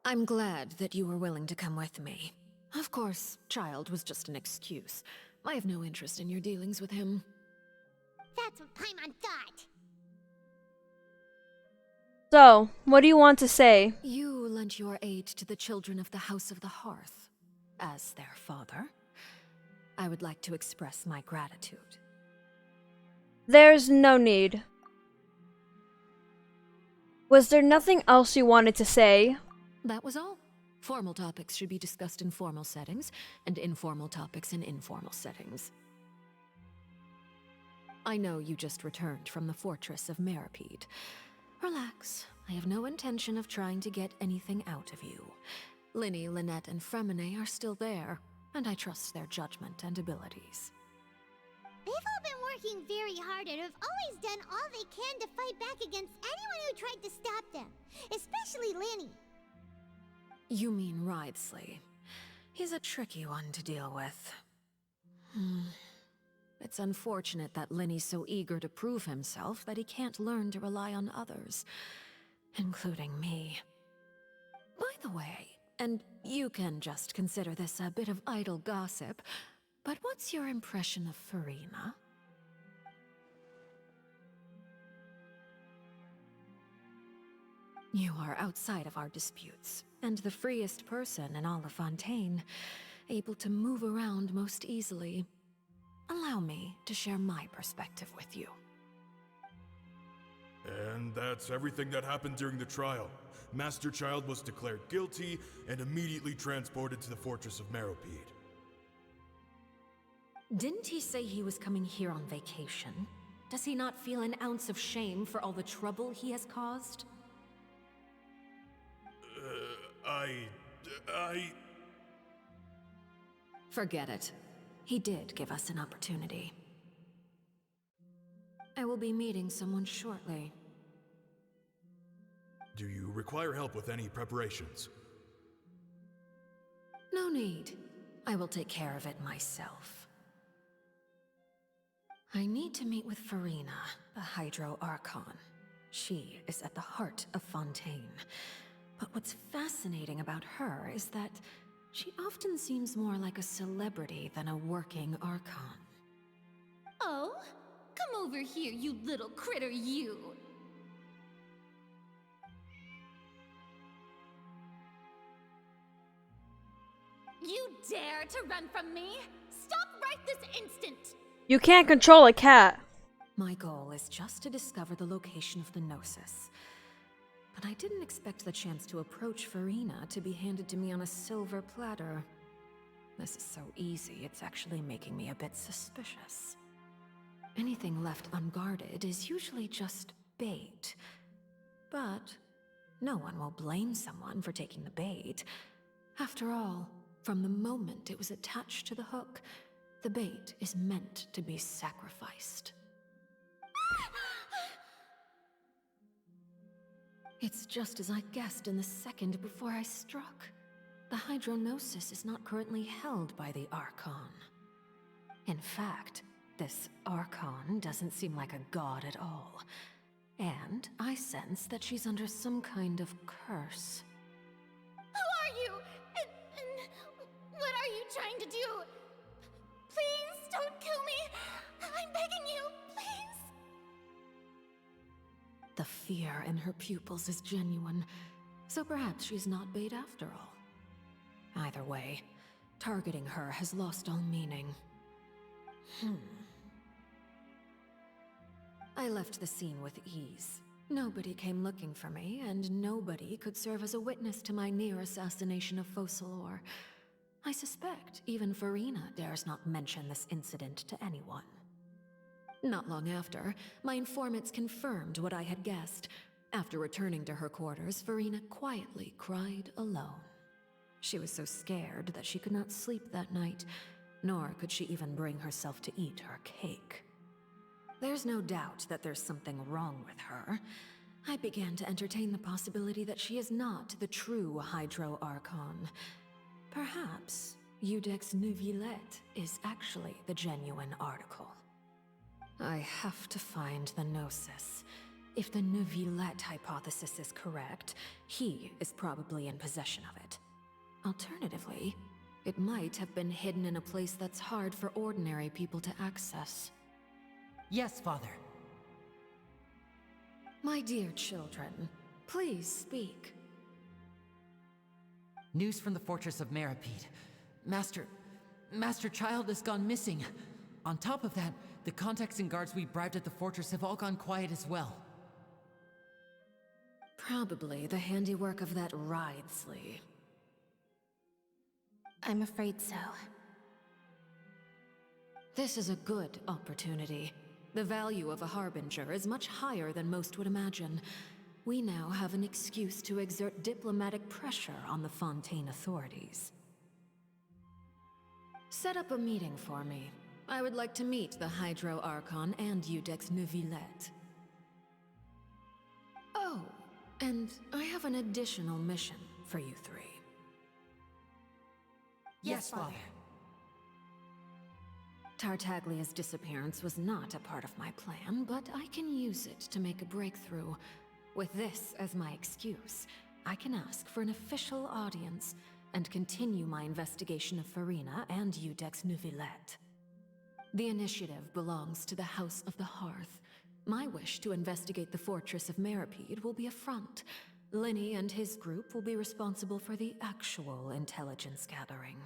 I'm glad that you were willing to come with me. Of course, child was just an excuse. I have no interest in your dealings with him. That's what Paimon thought. So, what do you want to say? You lent your aid to the children of the House of the Hearth. As their father, I would like to express my gratitude. There's no need. Was there nothing else you wanted to say? That was all. Formal topics should be discussed in formal settings, and informal topics in informal settings. I know you just returned from the fortress of Meripede. Relax. I have no intention of trying to get anything out of you. Linny, Lynette, and Fremine are still there, and I trust their judgment and abilities. They've all been working very hard and have always done all they can to fight back against anyone who tried to stop them, especially Linny. You mean Wriothesly. He's a tricky one to deal with. It's unfortunate that Linny's so eager to prove himself that he can't learn to rely on others, including me. By the way, and you can just consider this a bit of idle gossip, but what's your impression of Furina? You are outside of our disputes, and the freest person in all of Fontaine, able to move around most easily. Allow me to share my perspective with you. And that's everything that happened during the trial. Master Child was declared guilty and immediately transported to the Fortress of Meripede. Didn't he say he was coming here on vacation? Does he not feel an ounce of shame for all the trouble he has caused? Forget it. He did give us an opportunity. I will be meeting someone shortly. Do you require help with any preparations? No need. I will take care of it myself. I need to meet with Furina, the Hydro Archon. She is at the heart of Fontaine. But what's fascinating about her is that she often seems more like a celebrity than a working Archon. Oh? Come over here, you little critter, you! You dare to run from me? Stop right this instant! You can't control a cat. My goal is just to discover the location of the Gnosis. But I didn't expect the chance to approach Furina to be handed to me on a silver platter. This is so easy, it's actually making me a bit suspicious. Anything left unguarded is usually just bait. But no one will blame someone for taking the bait. After all, from the moment it was attached to the hook, the bait is meant to be sacrificed. It's just as I guessed in the second before I struck. The Hydronosis is not currently held by the Archon. In fact, this Archon doesn't seem like a god at all. And I sense that she's under some kind of curse. Who are you? And what are you trying to do? Please don't kill me! I'm begging you, please! The fear in her pupils is genuine, so perhaps she's not bait after all. Either way, targeting her has lost all meaning. I left the scene with ease. Nobody came looking for me, and nobody could serve as a witness to my near assassination of Focalor. I suspect even Furina dares not mention this incident to anyone. Not long after, my informants confirmed what I had guessed. After returning to her quarters, Furina quietly cried alone. She was so scared that she could not sleep that night, nor could she even bring herself to eat her cake. There's no doubt that there's something wrong with her. I began to entertain the possibility that she is not the true Hydro Archon. Perhaps Iudex Neuvillette is actually the genuine article. I have to find the Gnosis. If the Neuvillette hypothesis is correct, he is probably in possession of it. Alternatively, it might have been hidden in a place that's hard for ordinary people to access. Yes, Father. My dear children, please speak. News from the fortress of Meripede. Master Child has gone missing. On top of that, the contacts and guards we bribed at the fortress have all gone quiet as well. Probably the handiwork of that Wriothesly. I'm afraid so. This is a good opportunity. The value of a Harbinger is much higher than most would imagine. We now have an excuse to exert diplomatic pressure on the Fontaine authorities. Set up a meeting for me. I would like to meet the Hydro Archon and Iudex Neuvillette. Oh, and I have an additional mission for you three. Yes, Father. Tartaglia's disappearance was not a part of my plan, but I can use it to make a breakthrough. With this as my excuse, I can ask for an official audience and continue my investigation of Furina and Iudex Neuvillette. The initiative belongs to the House of the Hearth. My wish to investigate the fortress of Meripede will be a front. Linny and his group will be responsible for the actual intelligence gathering.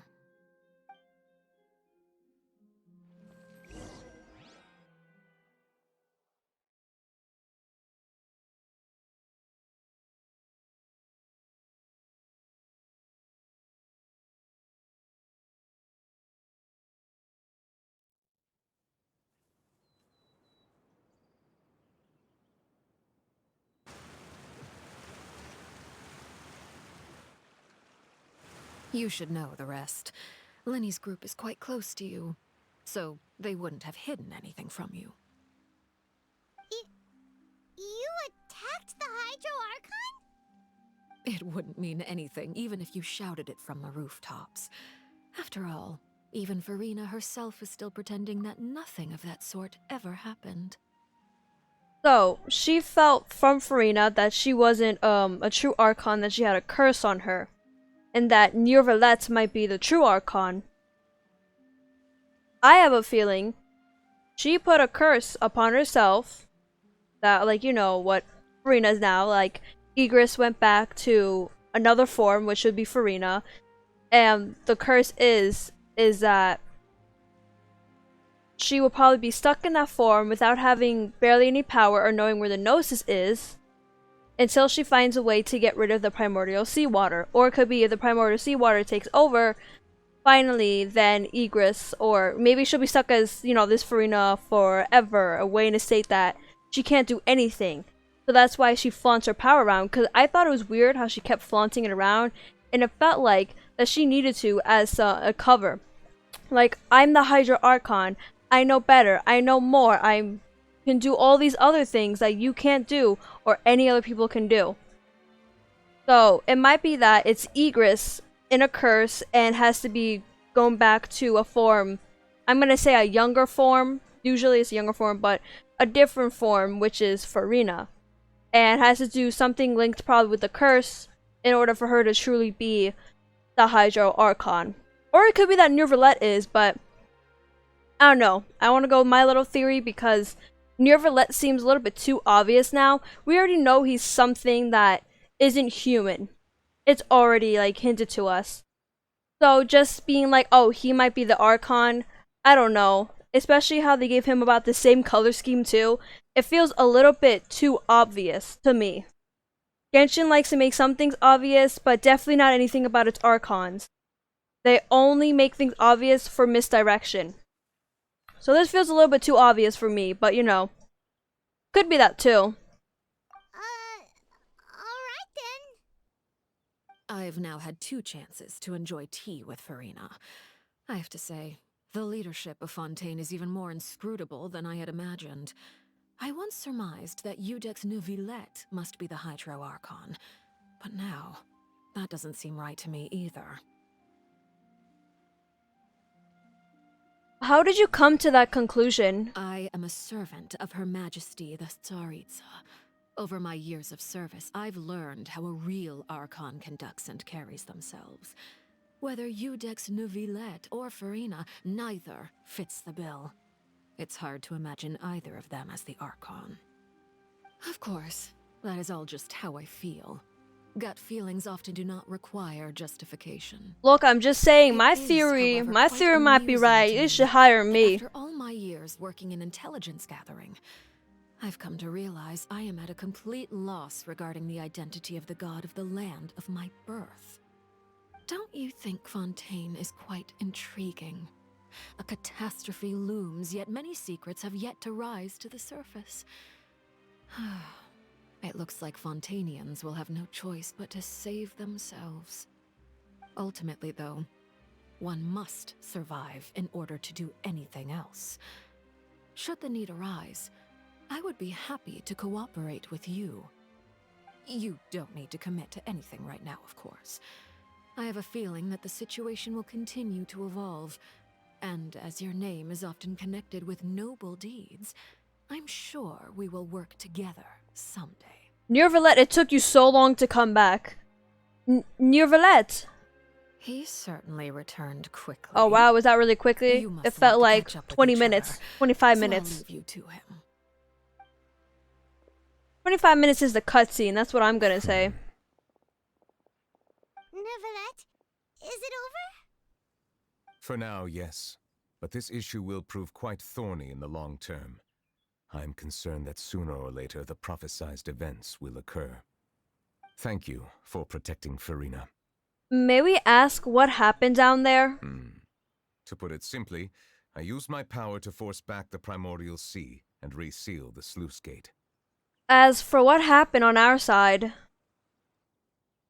You should know the rest. Linny's group is quite close to you, so they wouldn't have hidden anything from you. You attacked the Hydro Archon? It wouldn't mean anything, even if you shouted it from the rooftops. After all, even Furina herself is still pretending that nothing of that sort ever happened. So, she felt from Furina that she wasn't a true Archon, that she had a curse on her. And that Neuvillette might be the true Archon. I have a feeling she put a curse upon herself that, like, you know, what Furina is now. Like, Igris went back to another form, which would be Furina. And the curse is that she will probably be stuck in that form without having barely any power or knowing where the Gnosis is until she finds a way to get rid of the primordial seawater. Or it could be if the primordial seawater takes over, finally, then Igris, or maybe she'll be stuck as, you know, this Furina forever, away in a state that she can't do anything. So that's why she flaunts her power around, because I thought it was weird how she kept flaunting it around, and it felt like that she needed to as a cover. Like, I'm the Hydra Archon, I know better, I know more, I can do all these other things that you can't do or any other people can do. So it might be that it's Igris in a curse and has to be going back to a form, I'm gonna say a younger form, usually it's a younger form, but a different form, which is Furina, and has to do something linked probably with the curse in order for her to truly be the Hydro Archon. Or it could be that Neuvillette is, but I don't know. I want to go with my little theory because Neuvillette seems a little bit too obvious now. We already know he's something that isn't human. It's already, like, hinted to us. So just being like, oh, he might be the Archon, I don't know. Especially how they gave him about the same color scheme too. It feels a little bit too obvious to me. Genshin likes to make some things obvious, but definitely not anything about its Archons. They only make things obvious for misdirection. So this feels a little bit too obvious for me, but you know, could be that too. Alright then. I've now had 2 chances to enjoy tea with Furina. I have to say, the leadership of Fontaine is even more inscrutable than I had imagined. I once surmised that Iudex Neuvillette must be the Hydro Archon, but now, that doesn't seem right to me either. How did you come to that conclusion? I am a servant of Her Majesty the Tsaritsa. Over my years of service, I've learned how a real Archon conducts and carries themselves. Whether Iudex Neuvillette or Furina, neither fits the bill. It's hard to imagine either of them as the Archon. Of course, that is all just how I feel. Gut feelings often do not require justification. Look, I'm just saying, my theory might be right. You should hire me. After all my years working in intelligence gathering, I've come to realize I am at a complete loss regarding the identity of the god of the land of my birth. Don't you think Fontaine is quite intriguing? A catastrophe looms, yet many secrets have yet to rise to the surface. It looks like Fontainians will have no choice but to save themselves. Ultimately, though, one must survive in order to do anything else. Should the need arise, I would be happy to cooperate with you. You don't need to commit to anything right now, of course. I have a feeling that the situation will continue to evolve, and as your name is often connected with noble deeds, I'm sure we will work together someday. Neuvillette, it took you so long to come back. Neuvillette! He certainly returned quickly. Oh wow, was that really quickly? It felt like 20 minutes, 25 minutes. So I'll leave you to him. 25 minutes is the cutscene, that's what I'm gonna say. Neuvillette, is it over? For now, yes. But this issue will prove quite thorny in the long term. I'm concerned that sooner or later the prophesized events will occur. Thank you for protecting Furina. May we ask what happened down there? To put it simply, I used my power to force back the primordial sea and reseal the sluice gate. As for what happened on our side,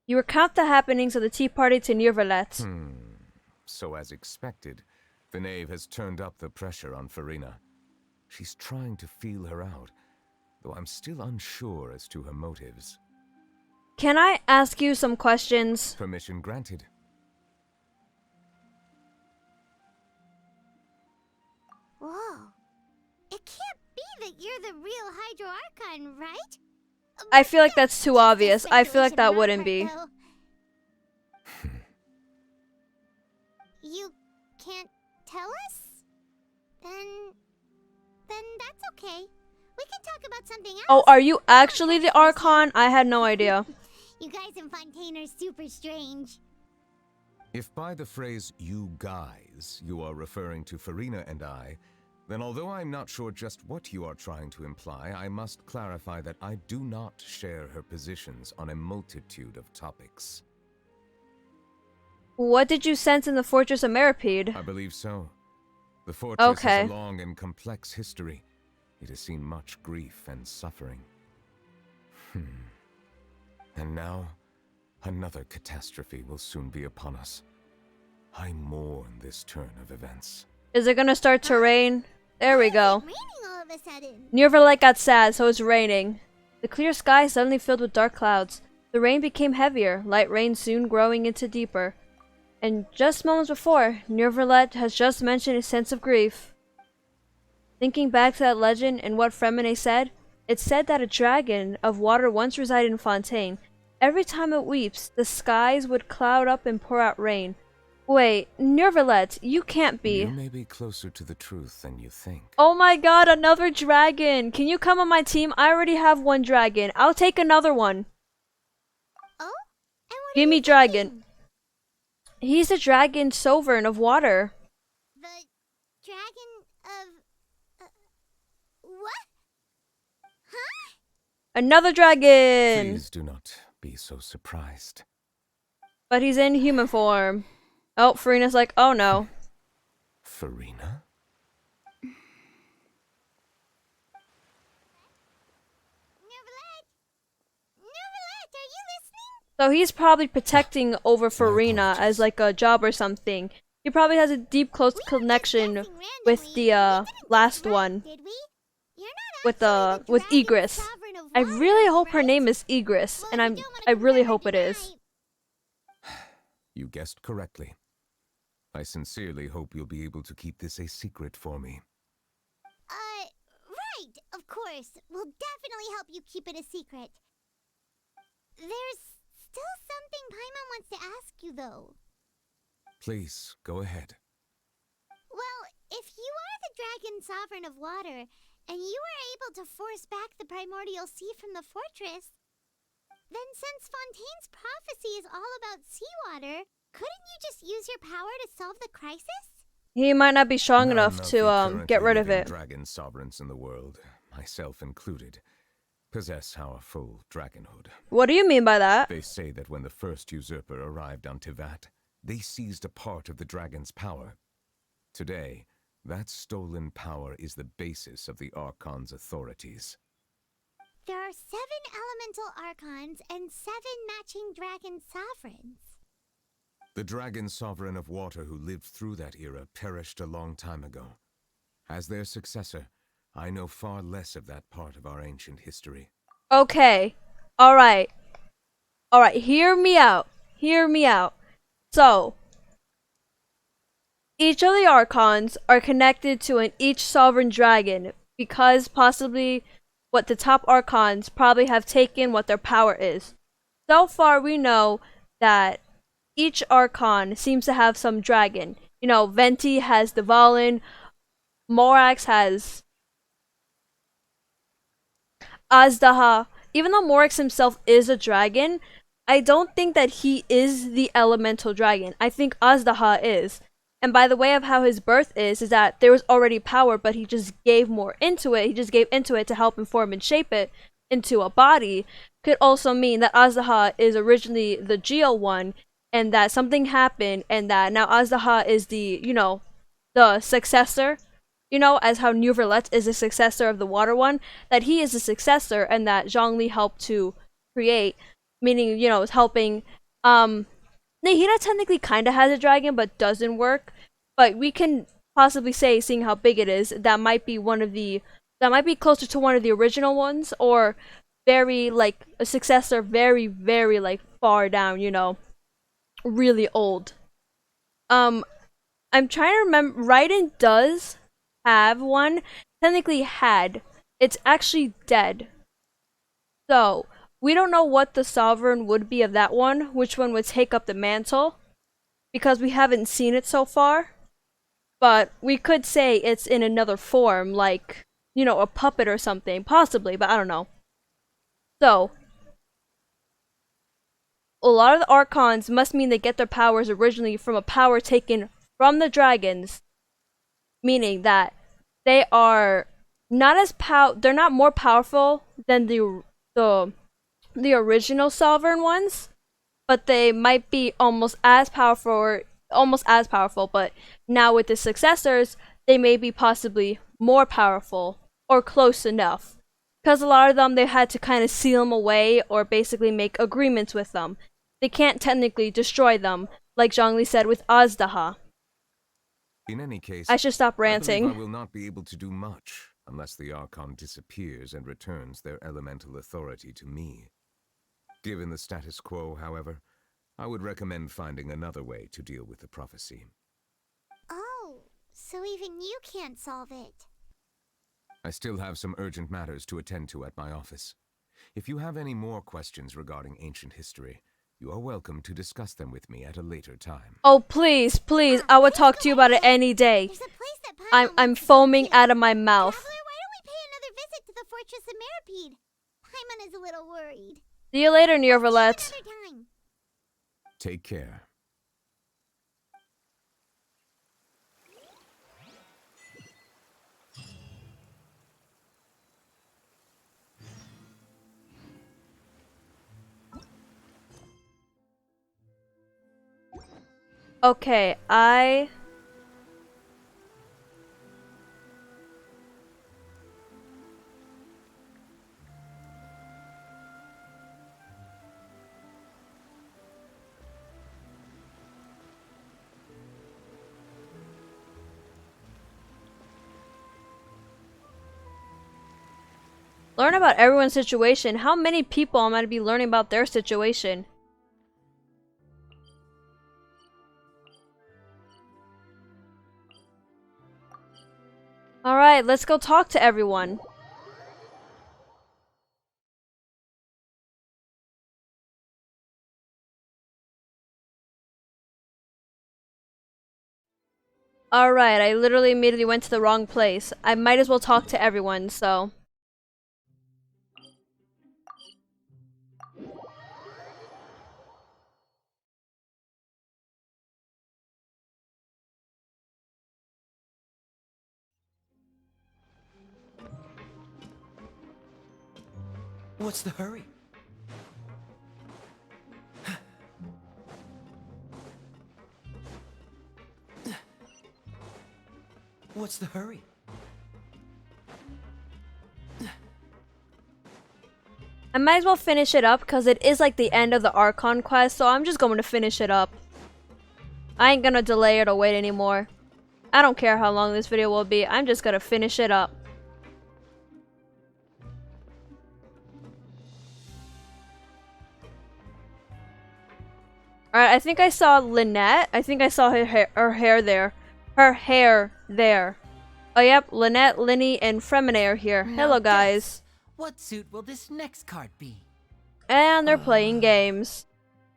you recount the happenings of the tea party to Neuvillette. So as expected, the Knave has turned up the pressure on Furina. She's trying to feel her out, though I'm still unsure as to her motives. Can I ask you some questions? Permission granted. Whoa. It can't be that you're the real Hydro Archon, right? I feel like that's too obvious. I feel like that wouldn't be. You can't tell us? Then that's okay. We can talk about something else. Oh, are you actually the Archon? I had no idea. You guys in Fontaine are super strange. If by the phrase, you guys, you are referring to Furina and I, then although I'm not sure just what you are trying to imply, I must clarify that I do not share her positions on a multitude of topics. What did you sense in the Fortress of Meripede? I believe so. The fortress Okay. has a long and complex history. It has seen much grief and suffering. And now, another catastrophe will soon be upon us. I mourn this turn of events. Is it gonna start to rain? There we go. Raining all of a sudden. Neuvillette got sad, so it's raining. The clear sky suddenly filled with dark clouds. The rain became heavier, light rain soon growing into deeper. And just moments before, Neuvillette has just mentioned a sense of grief. Thinking back to that legend and what Fremine said, it said that a dragon of water once resided in Fontaine. Every time it weeps, the skies would cloud up and pour out rain. Wait, Neuvillette, you can't be. You may be closer to the truth than you think. Oh my god, another dragon! Can you come on my team? I already have one dragon. I'll take another one. Oh? And what Give me dragon. He's the dragon sovereign of water. The dragon of... what? Huh? Another dragon! Please do not be so surprised. But he's in human form. Oh, Furina's like, oh no. Furina? Neuvillette, are you listening? So he's probably protecting over Furina as like a job or something. He probably has a deep, close connection with the last one. Did we? You're not with Egress. I really hope her name is Egress, and I really hope it is. You guessed correctly. I sincerely hope you'll be able to keep this a secret for me. Right, of course. We'll definitely help you keep it a secret. There's still something Paimon wants to ask you, though. Please, go ahead. Well, if you are the Dragon Sovereign of Water, and you were able to force back the primordial sea from the fortress, then since Fontaine's prophecy is all about seawater, couldn't you just use your power to solve the crisis? He might not be strong None enough of to the get rid of currently it. living dragon sovereigns in the world, myself included, possess our full dragonhood. What do you mean by that? They say that when the first usurper arrived on Teyvat, they seized a part of the dragon's power. Today, that stolen power is the basis of the Archon's authorities. There are 7 elemental archons and 7 matching dragon sovereigns. The dragon sovereign of water who lived through that era perished a long time ago. As their successor, I know far less of that part of our ancient history. Okay. Alright. Alright, hear me out. Hear me out. So, each of the Archons are connected to each sovereign dragon because possibly what the top Archons probably have taken what their power is. So far we know that each Archon seems to have some dragon. You know, Venti has the Valen, Morax has Azdaha. Even though Morax himself is a dragon, I don't think that he is the elemental dragon. I think Azdaha is. And by the way of how his birth is that there was already power, but he just gave more into it. He just gave into it to help inform and shape it into a body. Could also mean that Azdaha is originally the Geo one, and that something happened, and that now Azdaha is the, you know, the successor. You know, as how Neuvillette is the successor of the water one, that he is the successor, and that Zhongli helped to create, meaning, you know, is helping, Nahida technically kinda has a dragon, but doesn't work. But we can possibly say, seeing how big it is, that might be closer to one of the original ones, or very, like, a successor very, very, like, far down, you know, really old. I'm trying to remember, Raiden does have one, technically had. It's actually dead. So, we don't know what the sovereign would be of that one, which one would take up the mantle, because we haven't seen it so far. But we could say it's in another form, like, you know, a puppet or something, possibly, but I don't know. So, a lot of the Archons must mean they get their powers originally from a power taken from the dragons, meaning that they are not as they're not more powerful than the original sovereign ones, but they might be almost as powerful, but now with the successors, they may be possibly more powerful, or close enough. Because a lot of them, they had to kind of seal them away, or basically make agreements with them. They can't technically destroy them, like Zhongli said with Azdaha. In any case, I should stop ranting. I believe I will not be able to do much unless the Archon disappears and returns their elemental authority to me. Given the status quo, however, I would recommend finding another way to deal with the prophecy. Oh, so even you can't solve it. I still have some urgent matters to attend to at my office. If you have any more questions regarding ancient history, you are welcome to discuss them with me at a later time. Oh, please, please, I would talk to you about it any day. I'm foaming out of my mouth. Traveler, why don't we pay another visit to the Fortress of Meripede? Paimon is a little worried. See you later, Neuvillette. Take care. Okay, Learn about everyone's situation. How many people am I to be learning about their situation? Alright, let's go talk to everyone. Alright, I literally immediately went to the wrong place. I might as well talk to everyone, so... What's the hurry? What's the hurry? I might as well finish it up because it is like the end of the Archon quest, so I'm just going to finish it up. I ain't gonna delay it or wait anymore. I don't care how long this video will be, I'm just gonna finish it up. Alright, I think I saw Lynette. I think I saw her hair there. Her hair there. Oh yep, Lynette, Linny, and Fremine are here. Hello guys. What suit will this next card be? And they're playing games.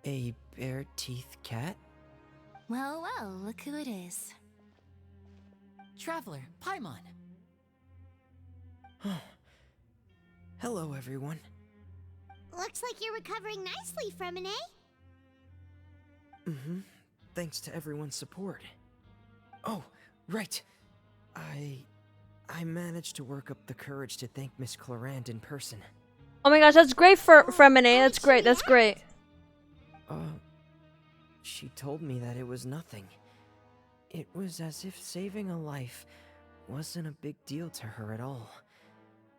A bare teeth cat? Well, well, look who it is. Traveler, Paimon. Hello, everyone. Looks like you're recovering nicely, Fremine. Mm-hmm. Thanks to everyone's support. Oh, right. I managed to work up the courage to thank Miss Clorinde in person. Oh my gosh, that's great for Fremine. That's great, that's great. She told me that it was nothing. It was as if saving a life wasn't a big deal to her at all.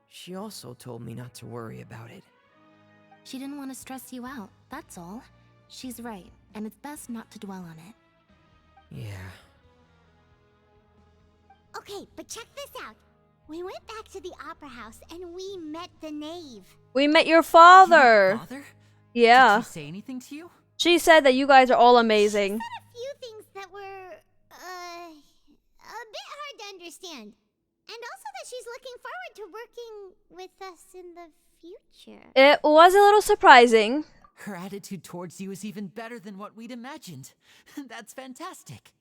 She also told me not to worry about it. She didn't want to stress you out, that's all. She's right, and it's best not to dwell on it. Yeah. Okay, but check this out. We went back to the opera house and we met the Knave. We met your father. Father? Yeah. Did she say anything to you? She said that you guys are all amazing. She said a few things that were, a bit hard to understand. And also that she's looking forward to working with us in the future. It was a little surprising. Her attitude towards you is even better than what we'd imagined. That's fantastic.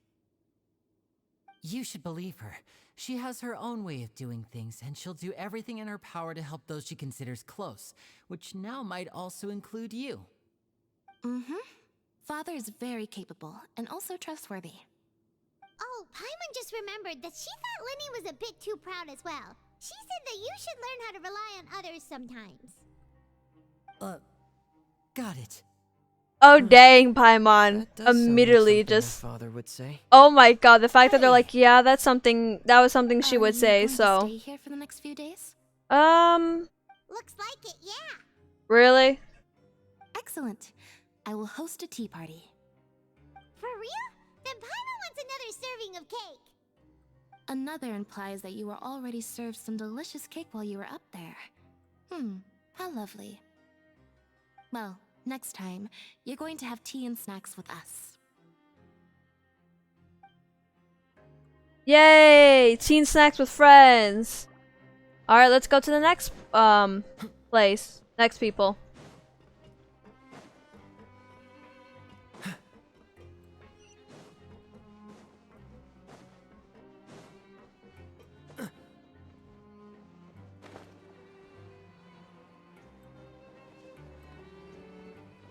You should believe her. She has her own way of doing things, and she'll do everything in her power to help those she considers close, which now might also include you. Mm-hmm. Father is very capable, and also trustworthy. Oh, Paimon just remembered that she thought Linny was a bit too proud as well. She said that you should learn how to rely on others sometimes. Got it. Oh dang, Paimon. Immediately Like just... Father would say. Oh my god, the fact that they're like, yeah, that was something she would say, so... Stay here for the next few days? Looks like it, yeah. Really? Excellent. I will host a tea party. For real? Then Paimon wants another serving of cake. Another implies that you were already served some delicious cake while you were up there. How lovely. Well, next time, you're going to have tea and snacks with us. Yay! Teen snacks with friends! Alright, let's go to the next, place. Next people.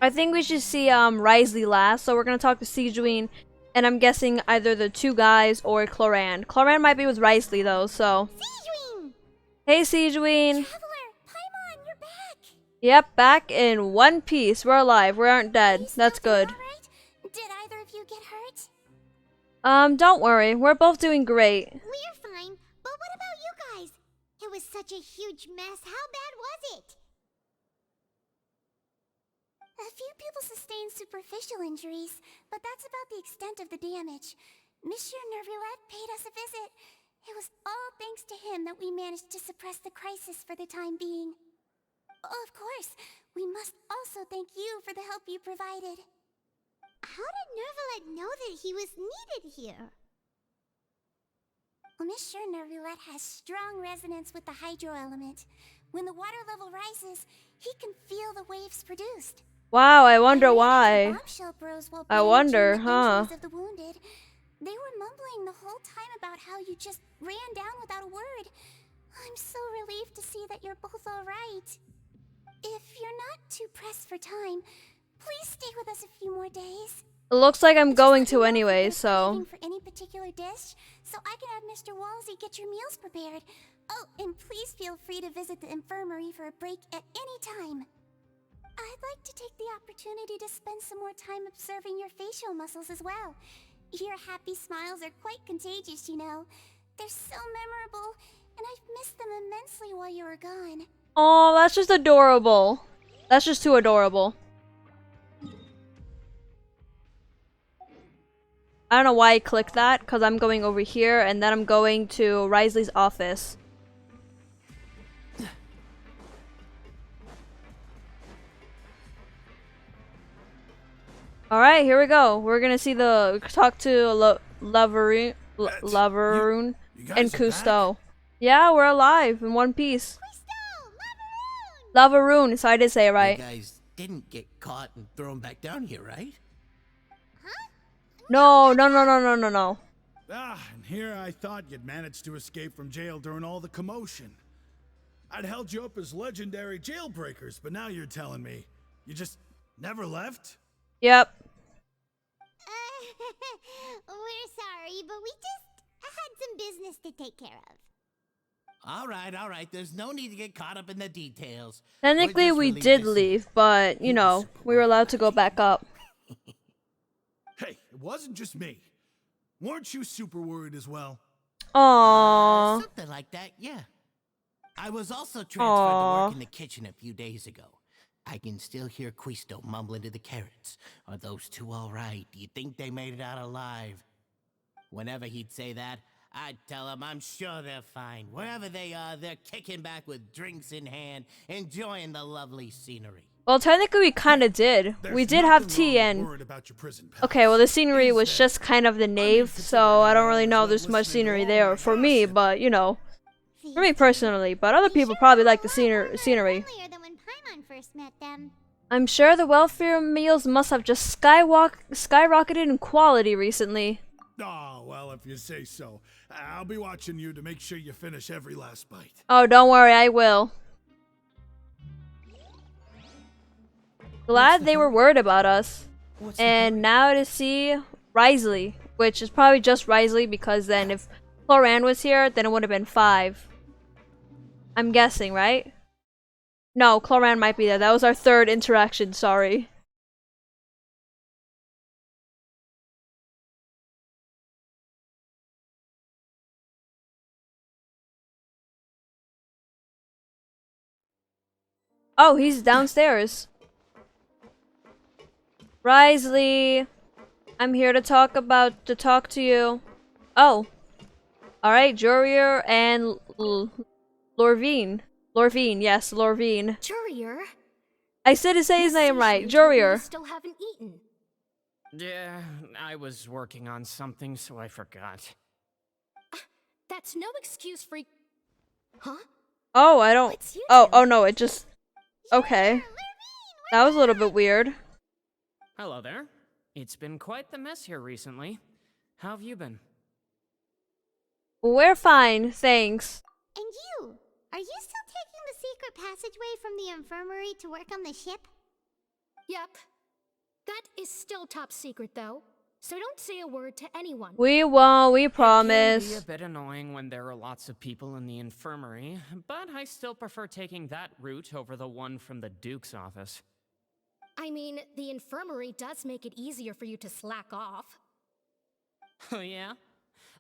I think we should see Wriothesly last, so we're gonna talk to Sigewinne, and I'm guessing either the two guys or Clorinde. Clorinde might be with Wriothesly though, so. Sigewinne! Hey Sigewinne! Traveler, Paimon, you're back! Yep, back in one piece. We're alive. We aren't dead. That's good. Alright? Did either of you get hurt? Don't worry. We're both doing great. We're fine, but what about you guys? It was such a huge mess. How bad was it? A few people sustained superficial injuries, but that's about the extent of the damage. Monsieur Neuvillette paid us a visit. It was all thanks to him that we managed to suppress the crisis for the time being. Of course. We must also thank you for the help you provided. How did Neuvillette know that he was needed here? Well, Miss sure Neuvillette has strong resonance with the hydro element. When the water level rises, he can feel the waves produced. Wow, I wonder why. I I wonder, huh? Of the wounded. They were mumbling the whole time about how you just ran down without a word. I'm so relieved to see that you're both all right. If you're not too pressed for time, please stay with us a few more days. It looks like I'm going to anyway, so. For any particular dish, so I can have Mr. Walsey get your meals prepared. Oh, and please feel free to visit the infirmary for a break at any time. I'd like to take the opportunity to spend some more time observing your facial muscles as well. Your happy smiles are quite contagious, you know. They're so memorable, and I've missed them immensely while you were gone. Oh, that's just adorable. That's just too adorable. I don't know why I clicked that, because I'm going over here, and then I'm going to Wriothesly's office. Alright, here we go. We're gonna see talk to Laveroon and Cousteau. Yeah, we're alive in one piece. Laveroon, so I did say it right. You guys didn't get caught and thrown back down here, right? No. Ah, and here I thought you'd managed to escape from jail during all the commotion. I'd held you up as legendary jailbreakers, but now you're telling me you just never left? Yep. We're sorry, but we just had some business to take care of. All right. There's no need to get caught up in the details. Technically, we did leave, but, you know, we were allowed to go back up. Hey, it wasn't just me. Weren't you super worried as well? Aww. Something like that, yeah. I was also transferred to work in the kitchen a few days ago. I can still hear Cousteau mumbling to the carrots. Are those two all right? Do you think they made it out alive? Whenever he'd say that, I'd tell him I'm sure they're fine. Wherever they are, they're kicking back with drinks in hand, enjoying the lovely scenery. Well, technically we kinda did. We did have tea and... Okay, well the scenery was just kind of the Knave, so I don't really know if there's much scenery there for me, but, you know. For me personally, but other people probably like the scenery. I'm sure the welfare meals must have just skyrocketed in quality recently. Oh, well, if you say so. I'll be watching you to make sure you finish every last bite. Oh, don't worry, I will. Glad they were worried about us. And now to see Wriothesly, which is probably just Wriothesly because then if Clorinde was here, then it would have been 5. I'm guessing, right? No, Clorinde might be there. That was our 3rd interaction, sorry. Oh, he's downstairs. Wriothesly, I'm here to talk to you. Oh. Alright, Jurier and Lorvine. Lorvine, yes, Lorvine. Jurier? I said to say his name right. Jurier. Still haven't eaten. Yeah, I was working on something, so I forgot. That's no excuse for... Huh? Oh, I don't... Oh no, it just... Okay. That was a little bit weird. Hello there. It's been quite the mess here recently. How have you been? We're fine, thanks. And you? Are you still taking the secret passageway from the infirmary to work on the ship? Yep. That is still top secret, though. So don't say a word to anyone. We won't, we It promise. can be a bit annoying when there are lots of people in the infirmary, but I still prefer taking that route over the one from the Duke's office. I mean, the infirmary does make it easier for you to slack off. Oh yeah?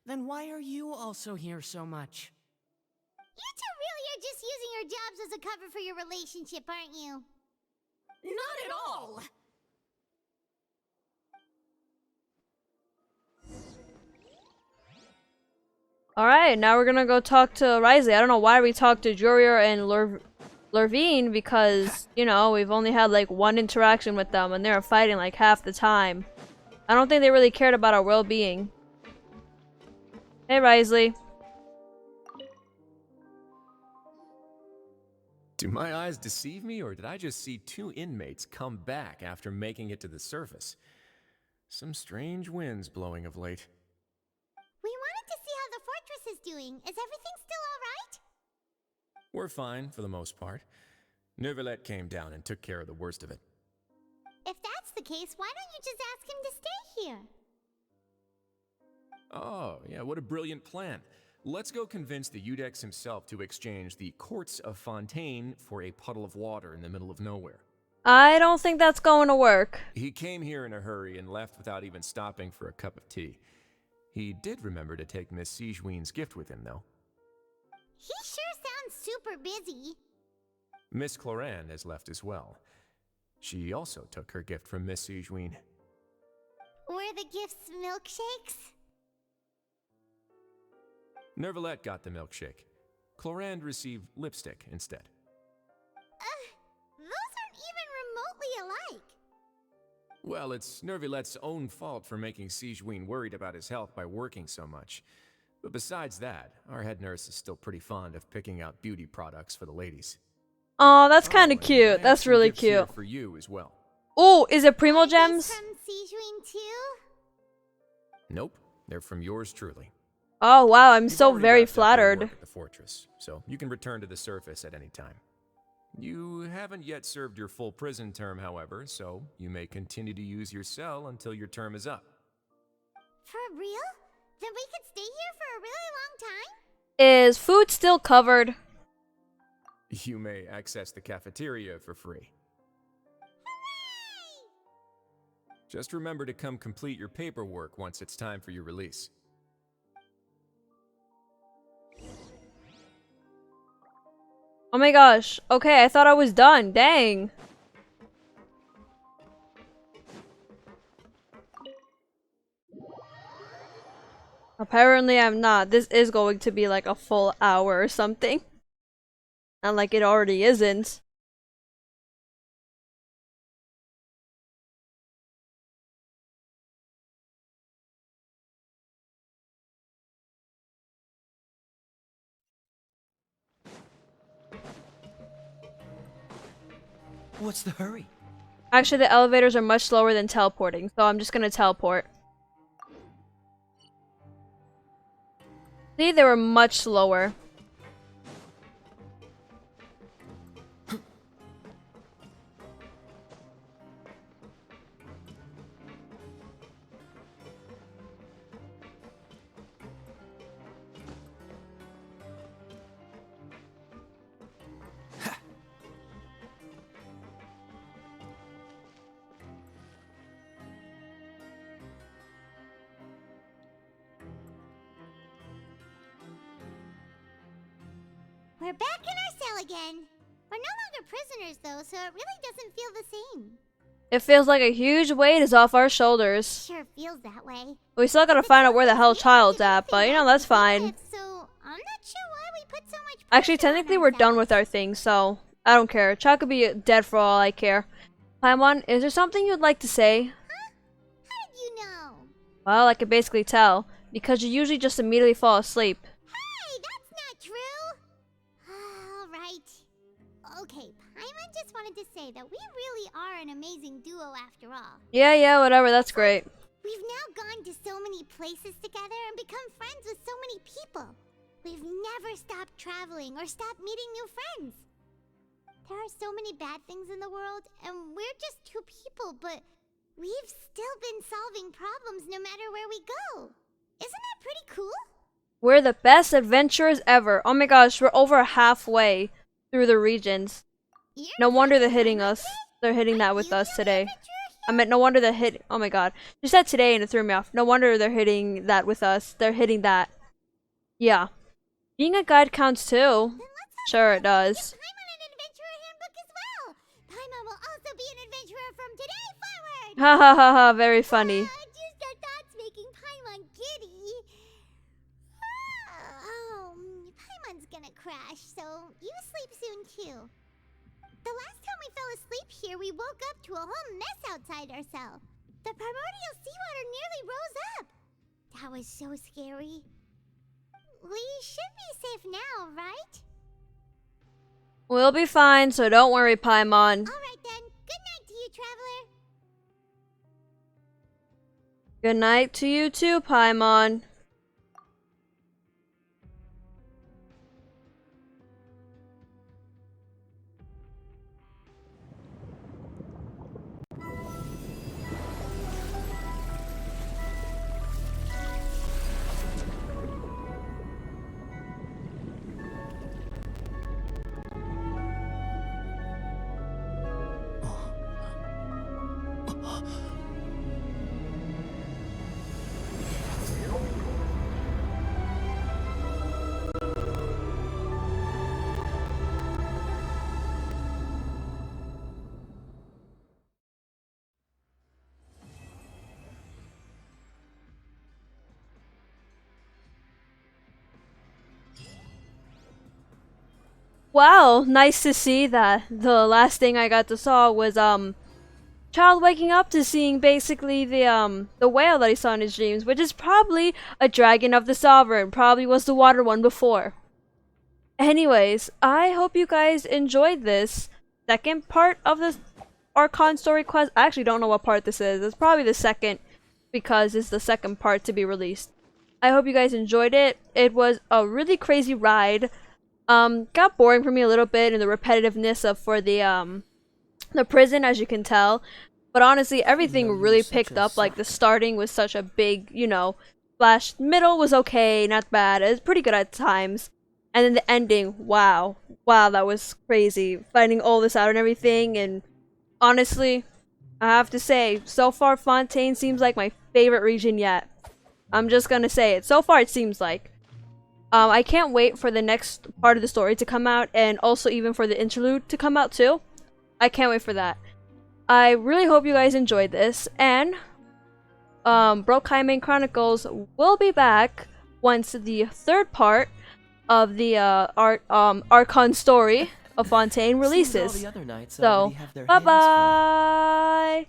Then why are you also here so much? You two really are just using your jobs as a cover for your relationship, aren't you? Not at all! Alright, now we're gonna go talk to Wriothesly. I don't know why we talked to Jurier and Lurvine because, you know, we've only had like one interaction with them and they were fighting like half the time. I don't think they really cared about our well-being. Hey, Wriothesly. Do my eyes deceive me, or did I just see two inmates come back after making it to the surface? Some strange winds blowing of late. We wanted to see how the fortress is doing. Is everything still alright? We're fine, for the most part. Neuvillette came down and took care of the worst of it. If that's the case, why don't you just ask him to stay here? Oh, yeah, what a brilliant plan. Let's go convince the Udex himself to exchange the courts of Fontaine for a puddle of water in the middle of nowhere. I don't think that's going to work. He came here in a hurry and left without even stopping for a cup of tea. He did remember to take Miss Sigewinne's gift with him, though. He sure sounds super busy. Miss Clorinde has left as well. She also took her gift from Miss Sigewinne. Were the gifts milkshakes? Neuvillette got the milkshake. Clorinde received lipstick instead. Those aren't even remotely alike. Well, it's Neuvillette's own fault for making Sigewinne worried about his health by working so much. But besides that, our head nurse is still pretty fond of picking out beauty products for the ladies. Oh, that's kind of cute. That's really Gifts here cute. for you as well. Oh, is it Primo Gems? From Sigewinne too? Nope, they're from yours truly. Oh, wow, I'm You've so already very wrapped up your flattered. work at the fortress, so you can return to the surface at any time. You haven't yet served your full prison term, however, so you may continue to use your cell until your term is up. For real? Then we could stay here for a really long time? Is food still covered? You may access the cafeteria for free. Hooray! Just remember to come complete your paperwork once it's time for your release. Oh my gosh. Okay, I thought I was done. Dang. Apparently I'm not. This is going to be like a full hour or something. Not like it already isn't. What's the hurry? Actually, the elevators are much slower than teleporting, so I'm just gonna teleport. See, they were much slower. We're back in our cell again. We're no longer prisoners though, so it really doesn't feel the same. It feels like a huge weight is off our shoulders. Sure feels that way. We still gotta find out where the hell Child's at, but you know, that's fine. So, I'm not sure why we put so much Actually, technically we're done with our things, so I don't care. Child could be dead for all I care. Paimon, is there something you'd like to say? Huh? How did you know? Well, I can basically tell, because you usually just immediately fall asleep. Hey, that's not true! Alright. Okay, Paimon just wanted to say that we really are an amazing duo after all. Yeah, whatever, that's great. We've now gone to so many places together and become friends with so many people. We've never stopped traveling or stopped meeting new friends. There are so many bad things in the world, and we're just two people, but we've still been solving problems no matter where we go. Isn't that pretty cool? We're the best adventurers ever. Oh my gosh, we're over halfway through the regions. No wonder they're hitting us. They're hitting that with us today. I meant no wonder they're hit. Oh my god. She said today and it threw me off. No wonder they're hitting that with us. They're hitting that. Yeah. Being a guide counts too. Sure it does. Paimon an adventurer handbook as well. Paimon will also be an adventurer from today forward. Ha ha ha ha, very funny. Just the thoughts making Paimon giddy. Oh, Paimon's gonna crash, so you sleep soon too. The last time we fell asleep here, we woke up to a whole mess outside ourselves. The primordial seawater nearly rose up. That was so scary. We should be safe now, right? We'll be fine, so don't worry, Paimon. Alright then. Good night to you, traveler. Good night to you too, Paimon. Wow, nice to see that. The last thing I got to saw was child waking up to seeing basically the whale that he saw in his dreams, which is probably a dragon of the sovereign, probably was the water one before. Anyways, I hope you guys enjoyed this second part of the Archon story quest. I actually don't know what part this is. It's probably the second because it's the second part to be released. I hope you guys enjoyed it. It was a really crazy ride. Got boring for me a little bit in the repetitiveness of for the prison, as you can tell. But honestly, everything really picked up. Like the starting was such a big, you know, splash. Middle was okay, not bad. It was pretty good at times. And then the ending, wow, that was crazy. Finding all this out and everything. And honestly, I have to say, so far Fontaine seems like my favorite region yet. I'm just gonna say it. So far, it seems like. I can't wait for the next part of the story to come out, and also even for the interlude to come out too. I can't wait for that. I really hope you guys enjoyed this, and Brokeheim Chronicles will be back once the third part of the Archon story of Fontaine releases. So, bye bye!